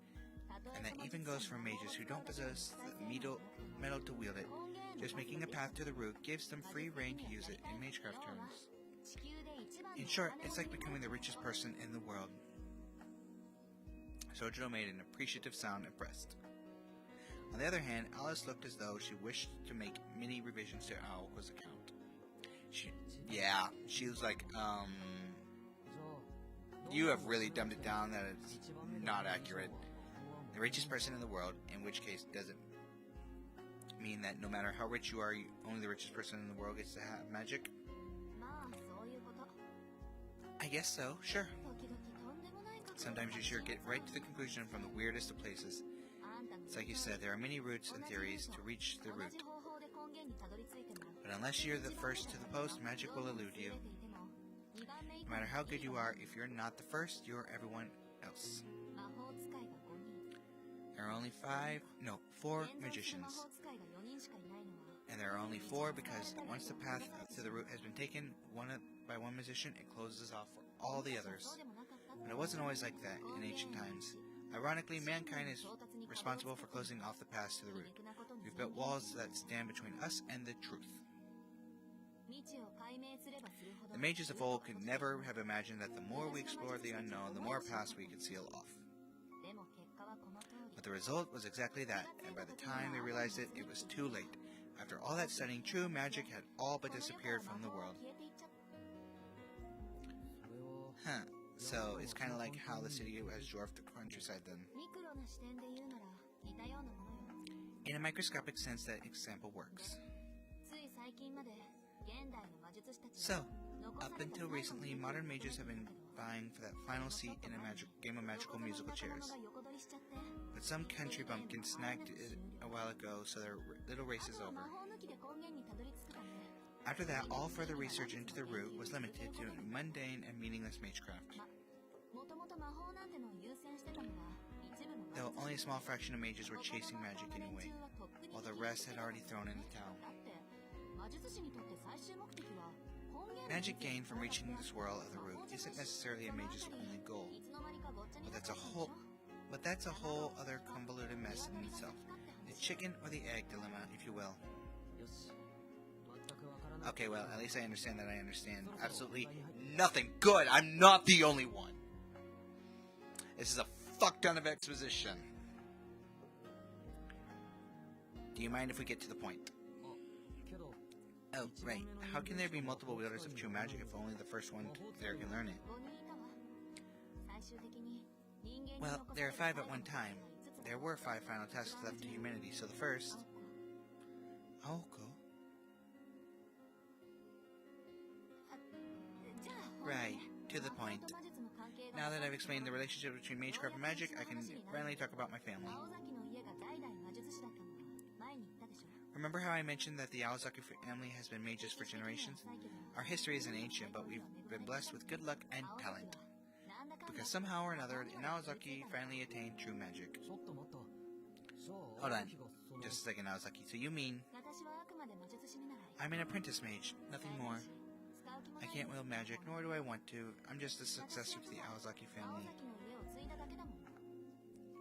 Speaker 1: and that even goes for mages who don't possess the metal to wield it. Just making a path to the root gives them free reign to use it in Magecraft terms. In short, it's like becoming the richest person in the world. Sojiro made an appreciative sound, impressed. On the other hand, Alice looked as though she wished to make many revisions to Aoko's account. She was like, you have really dumbed it down that it's not accurate. The richest person in the world, in which case does it mean that no matter how rich you are, only the richest person in the world gets to have magic? I guess so, sure. Sometimes you sure get right to the conclusion from the weirdest of places. It's like you said, there are many routes and theories to reach the root. But unless you're the first to the post, magic will elude you. No matter how good you are, if you're not the first, you're everyone else. There are only 4 magicians. And there are only 4 because once the path to the root has been taken by one magician, it closes off for all the others. But it wasn't always like that in ancient times. Ironically, mankind is responsible for closing off the paths to the root. We've built walls that stand between us and the truth. The mages of old could never have imagined that the more we explored the unknown, the more paths we could seal off. But the result was exactly that, and by the time they realized it, it was too late. After all that studying, true magic had all but disappeared from the world. So it's kind of like how the city has dwarfed the countryside then. In a microscopic sense, that example works. So, up until recently, modern mages have been vying for that final seat in a game of magical musical chairs. But some country bumpkin snagged it a while ago, so their little race is over. After that, all further research into the root was limited to mundane and meaningless magecraft. Though only a small fraction of mages were chasing magic anyway, while the rest had already thrown in the towel. Magic gained from reaching the swirl of the root isn't necessarily a mage's only goal, but that's a whole other convoluted mess in itself. The chicken or the egg dilemma, if you will. Okay, well, at least I understand that I understand absolutely nothing. Good, I'm not the only one. This is a fuck ton of exposition. Do you mind if we get to the point? Oh, right. How can there be multiple wielders of true magic if only the first one there can learn it? Well, there are 5 at one time. There were 5 final tasks left to humanity, so the first... Aoko? Right, to the point. Now that I've explained the relationship between magecraft and magic, I can finally talk about my family. Remember how I mentioned that the Aozaki family has been mages for generations? Our history isn't ancient, but we've been blessed with good luck and talent. Because somehow or another, the Aozaki finally attained true magic. Hold on, just a second, Aozaki. So you mean... I'm an apprentice mage, nothing more. I can't wield magic, nor do I want to. I'm just a successor to the Aozaki family.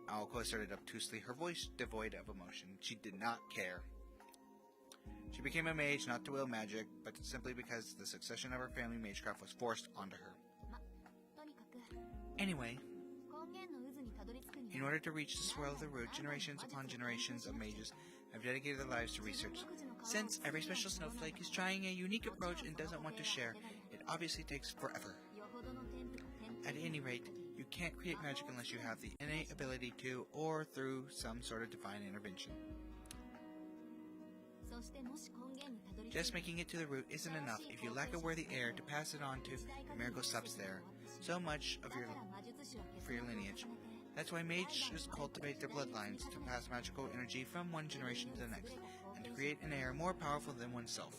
Speaker 1: Aoko started obtusely, her voice devoid of emotion. She did not care. She became a mage not to wield magic, but simply because the succession of her family magecraft was forced onto her. Anyway, in order to reach the swirl of the root, generations upon generations of mages have dedicated their lives to research. Since every special snowflake is trying a unique approach and doesn't want to share, it obviously takes forever. At any rate, you can't create magic unless you have the innate ability to, or through some sort of divine intervention. Just making it to the root isn't enough if you lack a worthy heir to pass it on to. The miracle stops there. So much of for your lineage. That's why mages cultivate their bloodlines to pass magical energy from one generation to the next, and to create an heir more powerful than oneself.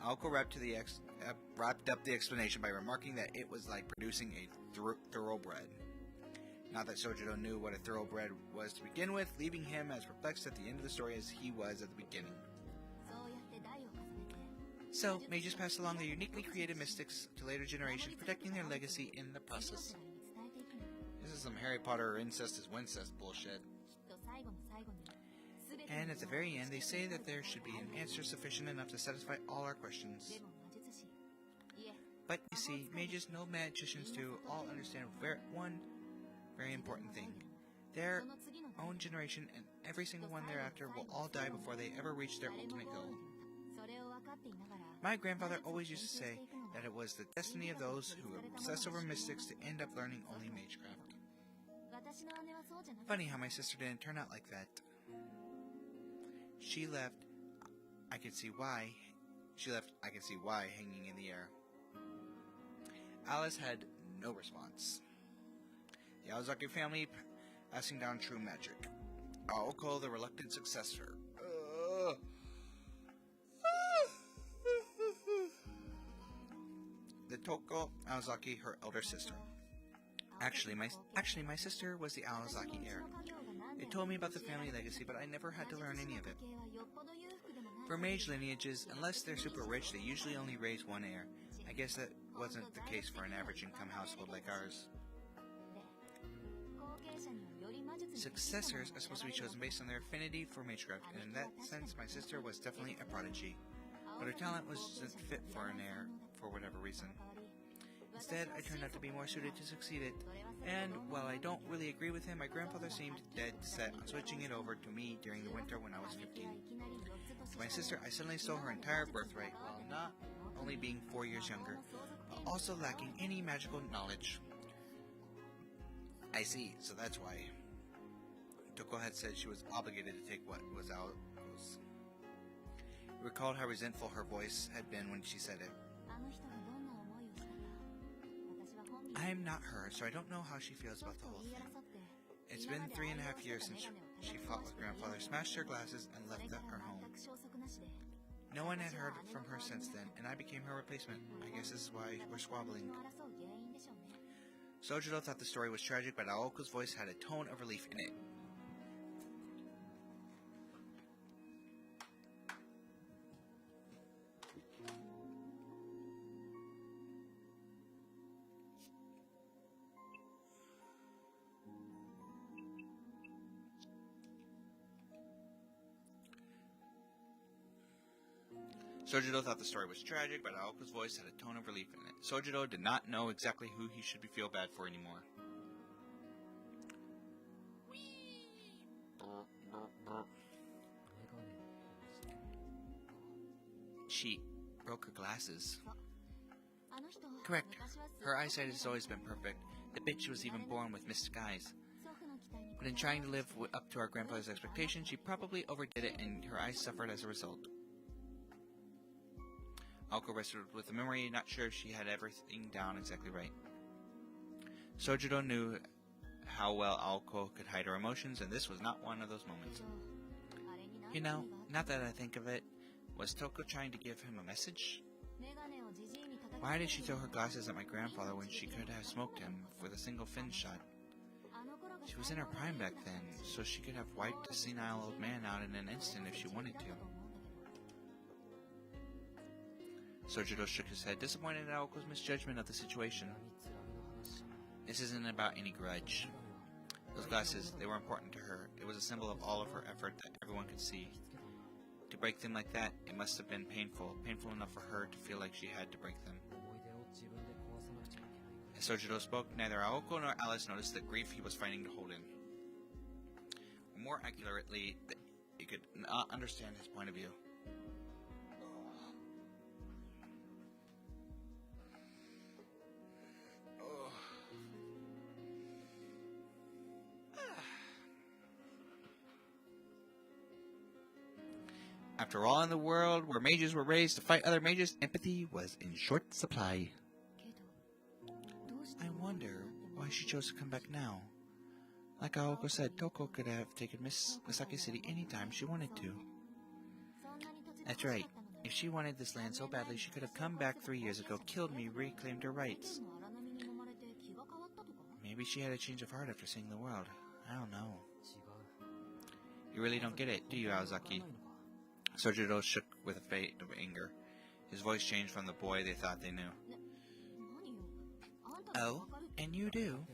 Speaker 1: Aoko wrapped up the explanation by remarking that it was like producing a thoroughbred. Not that Sojiro knew what a thoroughbred was to begin with, leaving him as perplexed at the end of the story as he was at the beginning. So, mages pass along their uniquely created mystics to later generations, protecting their legacy in the process. This is some Harry Potter incest is wincest bullshit. And at the very end, they say that there should be an answer sufficient enough to satisfy all our questions. But you see, mages, no magicians do, all understand one very important thing. Their own generation and every single one thereafter will all die before they ever reach their ultimate goal. My grandfather always used to say that it was the destiny of those who obsess over mystics to end up learning only magecraft. Funny how my sister didn't turn out like that. She left, I could see why, hanging in the air. Alice had no response. The Aozaki family passing down true magic. Aoko, the reluctant successor. The Toko Aozaki, her elder sister. Actually, my sister was the Aozaki heir. They told me about the family legacy, but I never had to learn any of it. For mage lineages, unless they're super rich, they usually only raise one heir. I guess that wasn't the case for an average income household like ours. Successors are supposed to be chosen based on their affinity for magecraft, and in that sense, my sister was definitely a prodigy. But her talent wasn't fit for an heir, for whatever reason. Instead, I turned out to be more suited to succeed it, and while I don't really agree with him, my grandfather seemed dead set on switching it over to me during the winter when I was 15. To my sister, I suddenly stole her entire birthright, while not only being 4 years younger, but also lacking any magical knowledge. I see, so that's why. Toko had said she was obligated to take what was Aoko's. He recalled how resentful her voice had been when she said it. I'm not her, so I don't know how she feels about the whole thing. It's been 3.5 years since she fought with Grandfather, smashed her glasses, and left her home. No one had heard from her since then, and I became her replacement. I guess this is why we're squabbling. Sojiro thought the story was tragic, but Aoko's voice had a tone of relief in it. Sojiro thought the story was tragic, but Aoko's voice had a tone of relief in it. Sojiro did not know exactly who he should feel bad for anymore. She broke her glasses. Correct. Her eyesight has always been perfect. The bitch was even born with mystic eyes. But in trying to live up to our grandfather's expectations, she probably overdid it and her eyes suffered as a result. Aoko wrestled with the memory, not sure if she had everything down exactly right. Sojiro knew how well Aoko could hide her emotions, and this was not one of those moments. You know, now that I think of it, was Toko trying to give him a message? Why did she throw her glasses at my grandfather when she could have smoked him with a single fin shot? She was in her prime back then, so she could have wiped a senile old man out in an instant if she wanted to. Sojiro shook his head, disappointed at Aoko's misjudgment of the situation. This isn't about any grudge. Those glasses, they were important to her. It was a symbol of all of her effort that everyone could see. To break them like that, it must have been painful enough for her to feel like she had to break them. As Sojiro spoke, neither Aoko nor Alice noticed the grief he was fighting to hold in. Or more accurately, he could not understand his point of view. After all, in the world where mages were raised to fight other mages, empathy was in short supply. I wonder why she chose to come back now. Like Aoko said, Toko could have taken Misaki City anytime she wanted to. That's right. If she wanted this land so badly, she could have come back 3 years ago, killed me, reclaimed her rights. Maybe she had a change of heart after seeing the world. I don't know. You really don't get it, do you, Aozaki? Sojiro shook with a fate of anger. His voice changed from the boy they thought they knew. Oh, and you do?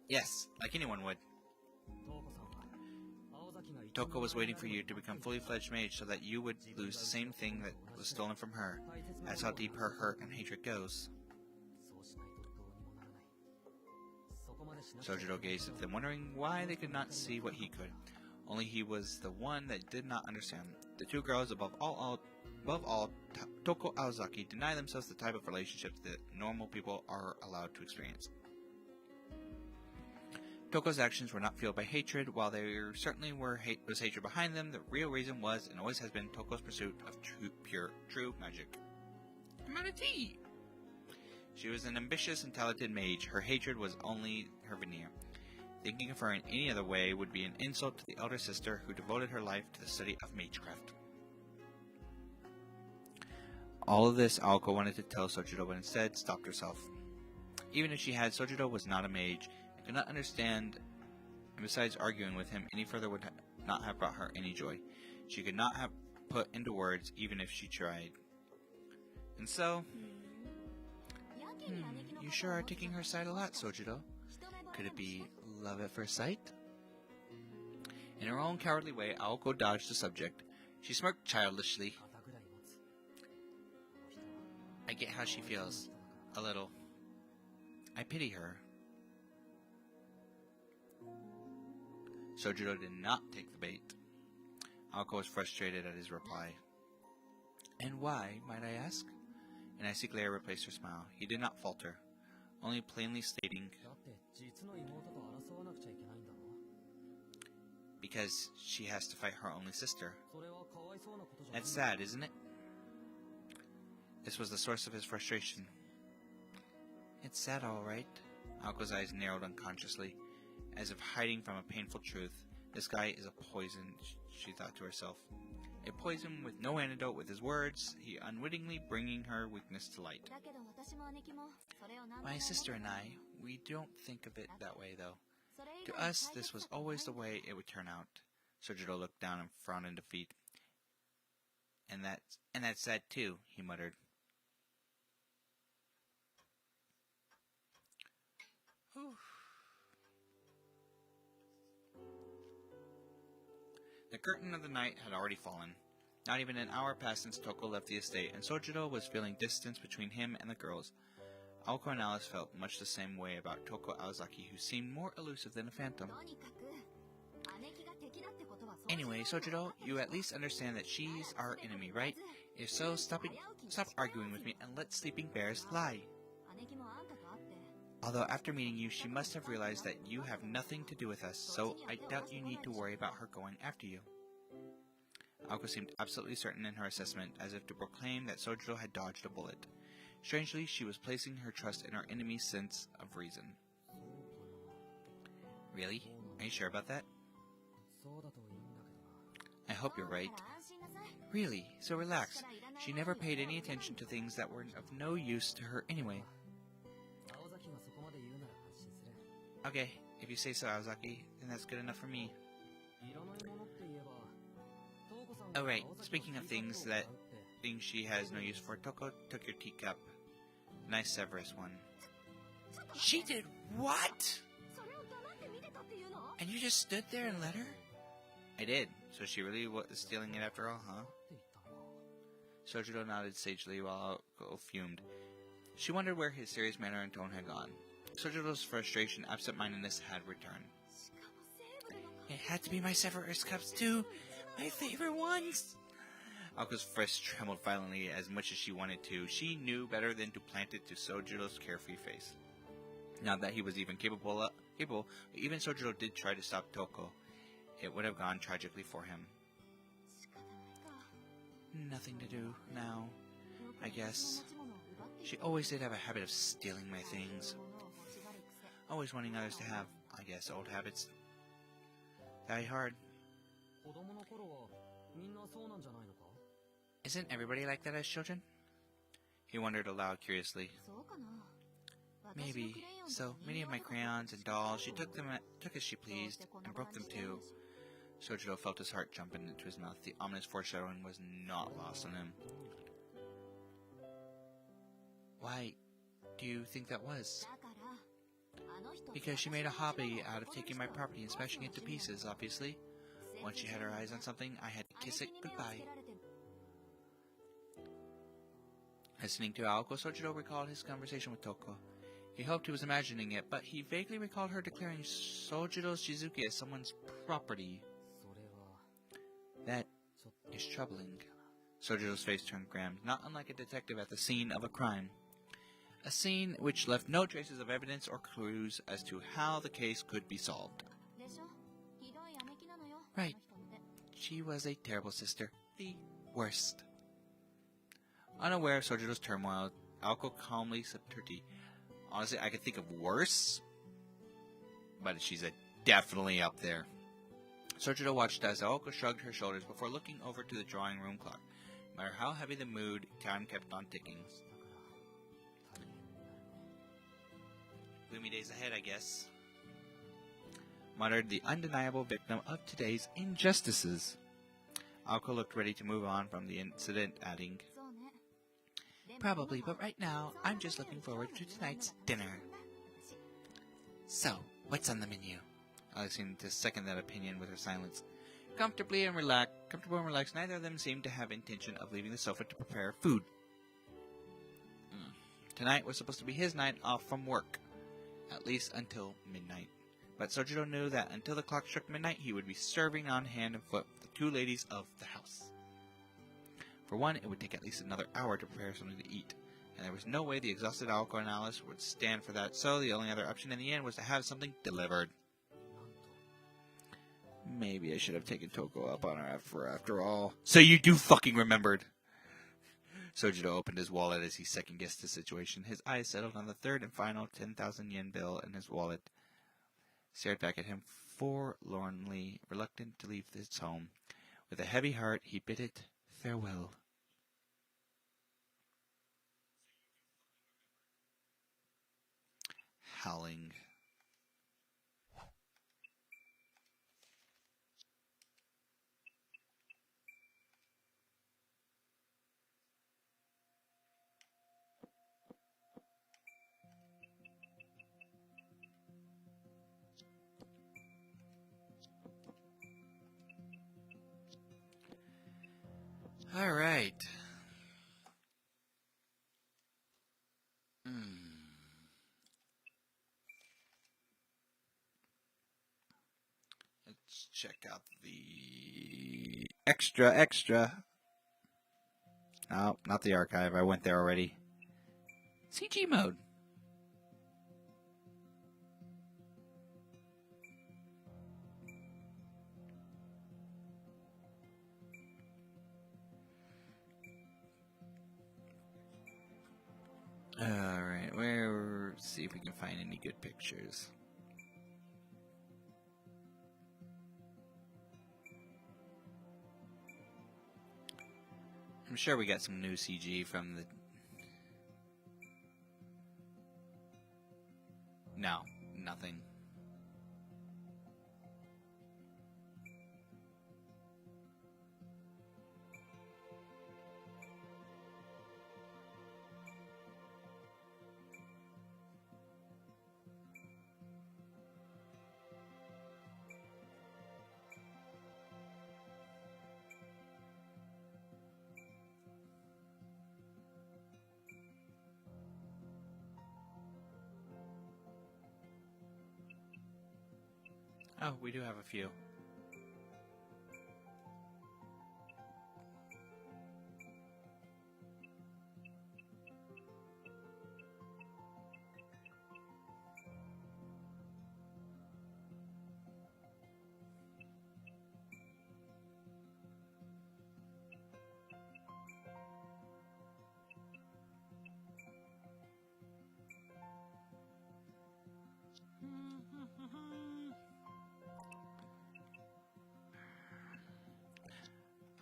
Speaker 1: Yes, like anyone would. Toko was waiting for you to become fully fledged mage so that you would lose the same thing that was stolen from her. That's how deep her hurt and hatred goes. Sojiro gazed at them, wondering why they could not see what he could. Only he was the one that did not understand. The two girls, above all, Toko Aozaki, deny themselves the type of relationships that normal people are allowed to experience. Toko's actions were not fueled by hatred. While there certainly was hatred behind them, the real reason was, and always has been, Toko's pursuit of true magic.
Speaker 2: I'm out of tea.
Speaker 1: She was an ambitious and talented mage. Her hatred was only her veneer. Thinking of her in any other way would be an insult to the elder sister who devoted her life to the study of magecraft. All of this Aoko wanted to tell Sojiro, but instead stopped herself. Even if she had, Sojiro was not a mage, and could not understand, and besides arguing with him any further would not have brought her any joy. She could not have put into words even if she tried. And so... you sure are taking her side a lot, Sojiro. Could it be love at first sight? In her own cowardly way, Aoko dodged the subject. She smirked childishly. I get how she feels. A little. I pity her. Sojiro did not take the bait. Aoko was frustrated at his reply. And why, might I ask? An icy glare replaced her smile. He did not falter, only plainly stating, because she has to fight her only sister. That's sad, isn't it? This was the source of his frustration. It's sad, all right. Aoko's eyes narrowed unconsciously, as if hiding from a painful truth. This guy is a poison, she thought to herself. A poison with no antidote. With his words, he unwittingly bringing her weakness to light. My sister and I, we don't think of it that way, though. To us, this was always the way it would turn out. Sojiro looked down and frowned in defeat. And that's sad too, he muttered. The curtain of the night had already fallen. Not even an hour passed since Toko left the estate, and Sojiro was feeling distance between him and the girls. Aoko and Alice felt much the same way about Toko Aozaki, who seemed more elusive than a phantom. Anyway, Sojiro, you at least understand that she's our enemy, right? If so, stop arguing with me and let sleeping bears lie. Although after meeting you, she must have realized that you have nothing to do with us, so I doubt you need to worry about her going after you. Aoko seemed absolutely certain in her assessment, as if to proclaim that Sojiro had dodged a bullet. Strangely, she was placing her trust in her enemy's sense of reason. Really? Are you sure about that? I hope you're right. Really, so relax. She never paid any attention to things that were of no use to her anyway. Okay, if you say so, Aozaki, then that's good enough for me. Oh right, speaking of things she has no use for, Toko took your teacup. Nice Severus one.
Speaker 2: She did what?
Speaker 1: And you just stood there and let her? I did. So she really was stealing it after all, huh? Sojiro nodded sagely while Aoko fumed. She wondered where his serious manner and tone had gone. Sojiro's frustration, absent-mindedness had returned. It had to be my Severus cups too. My favorite ones. Aoko's fist trembled violently as much as she wanted to. She knew better than to plant it to Sojiro's carefree face. Now that he was even capable, even Sojiro did try to stop Toko. It would have gone tragically for him. nothing to do now, I guess. She always did have a habit of stealing my things. Always wanting others to have, I guess, old habits. Die hard. Isn't everybody like that as children? He wondered aloud curiously. Maybe. So many of my crayons and dolls, she took as she pleased, and broke them too. Sojiro felt his heart jump into his mouth. The ominous foreshadowing was not lost on him. Why do you think that was? Because she made a hobby out of taking my property and smashing it to pieces, obviously. Once she had her eyes on something, I had to kiss it goodbye. Listening to Aoko, Sojiro recalled his conversation with Toko. He hoped he was imagining it, but he vaguely recalled her declaring Sojiro's Shizuki as someone's property. That is troubling. Sojiro's face turned grim, not unlike a detective at the scene of a crime. A scene which left no traces of evidence or clues as to how the case could be solved. Right. She was a terrible sister. The worst. Unaware of Sojiro's turmoil, Aoko calmly sipped her tea. Honestly, I could think of worse, but she's definitely up there. Sojiro watched as Aoko shrugged her shoulders before looking over to the drawing room clock. No matter how heavy the mood, time kept on ticking. Gloomy days ahead, I guess. Muttered the undeniable victim of today's injustices. Aoko looked ready to move on from the incident, adding, Probably, but right now, I'm just looking forward to tonight's dinner. So, what's on the menu? Alex seemed to second that opinion with her silence. Comfortable and relaxed, neither of them seemed to have intention of leaving the sofa to prepare food. Tonight was supposed to be his night off from work, at least until midnight. But Sojiro knew that until the clock struck midnight, he would be serving on hand and foot with the two ladies of the house. For one, it would take at least another hour to prepare something to eat, and there was no way the exhausted Aoko and Alice would stand for that, so the only other option in the end was to have something delivered. Maybe I should have taken Toko up on her after all. So you do fucking remembered! Sojiro opened his wallet as he second-guessed the situation. His eyes settled on the third and final 10,000 yen bill in his wallet. Stared back at him forlornly, reluctant to leave his home. With a heavy heart, he bid it farewell. Howling. All right. Let's check out the extra. Oh, not the archive. I went there already. CG mode. Alright, let's see if we can find any good pictures. I'm sure we got some new CG from the... No, nothing. Oh, we do have a few.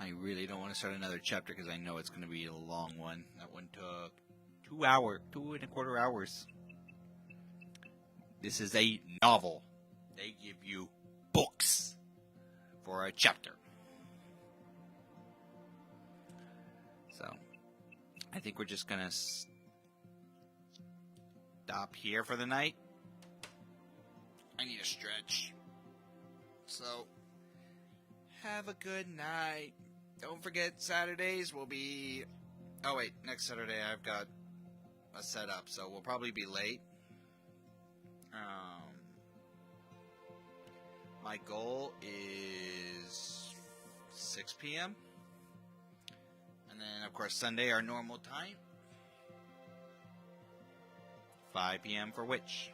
Speaker 1: I really don't want to start another chapter because I know it's going to be a long one. That one took 2 and a quarter hours. This is a novel. They give you books for a chapter. So, I think we're just going to stop here for the night. I need a stretch. So, have a good night. Don't forget Saturdays will be... Oh wait, next Saturday I've got a setup, so we'll probably be late. My goal is 6 p.m. And then, of course, Sunday, our normal time. 5 p.m. for Witch.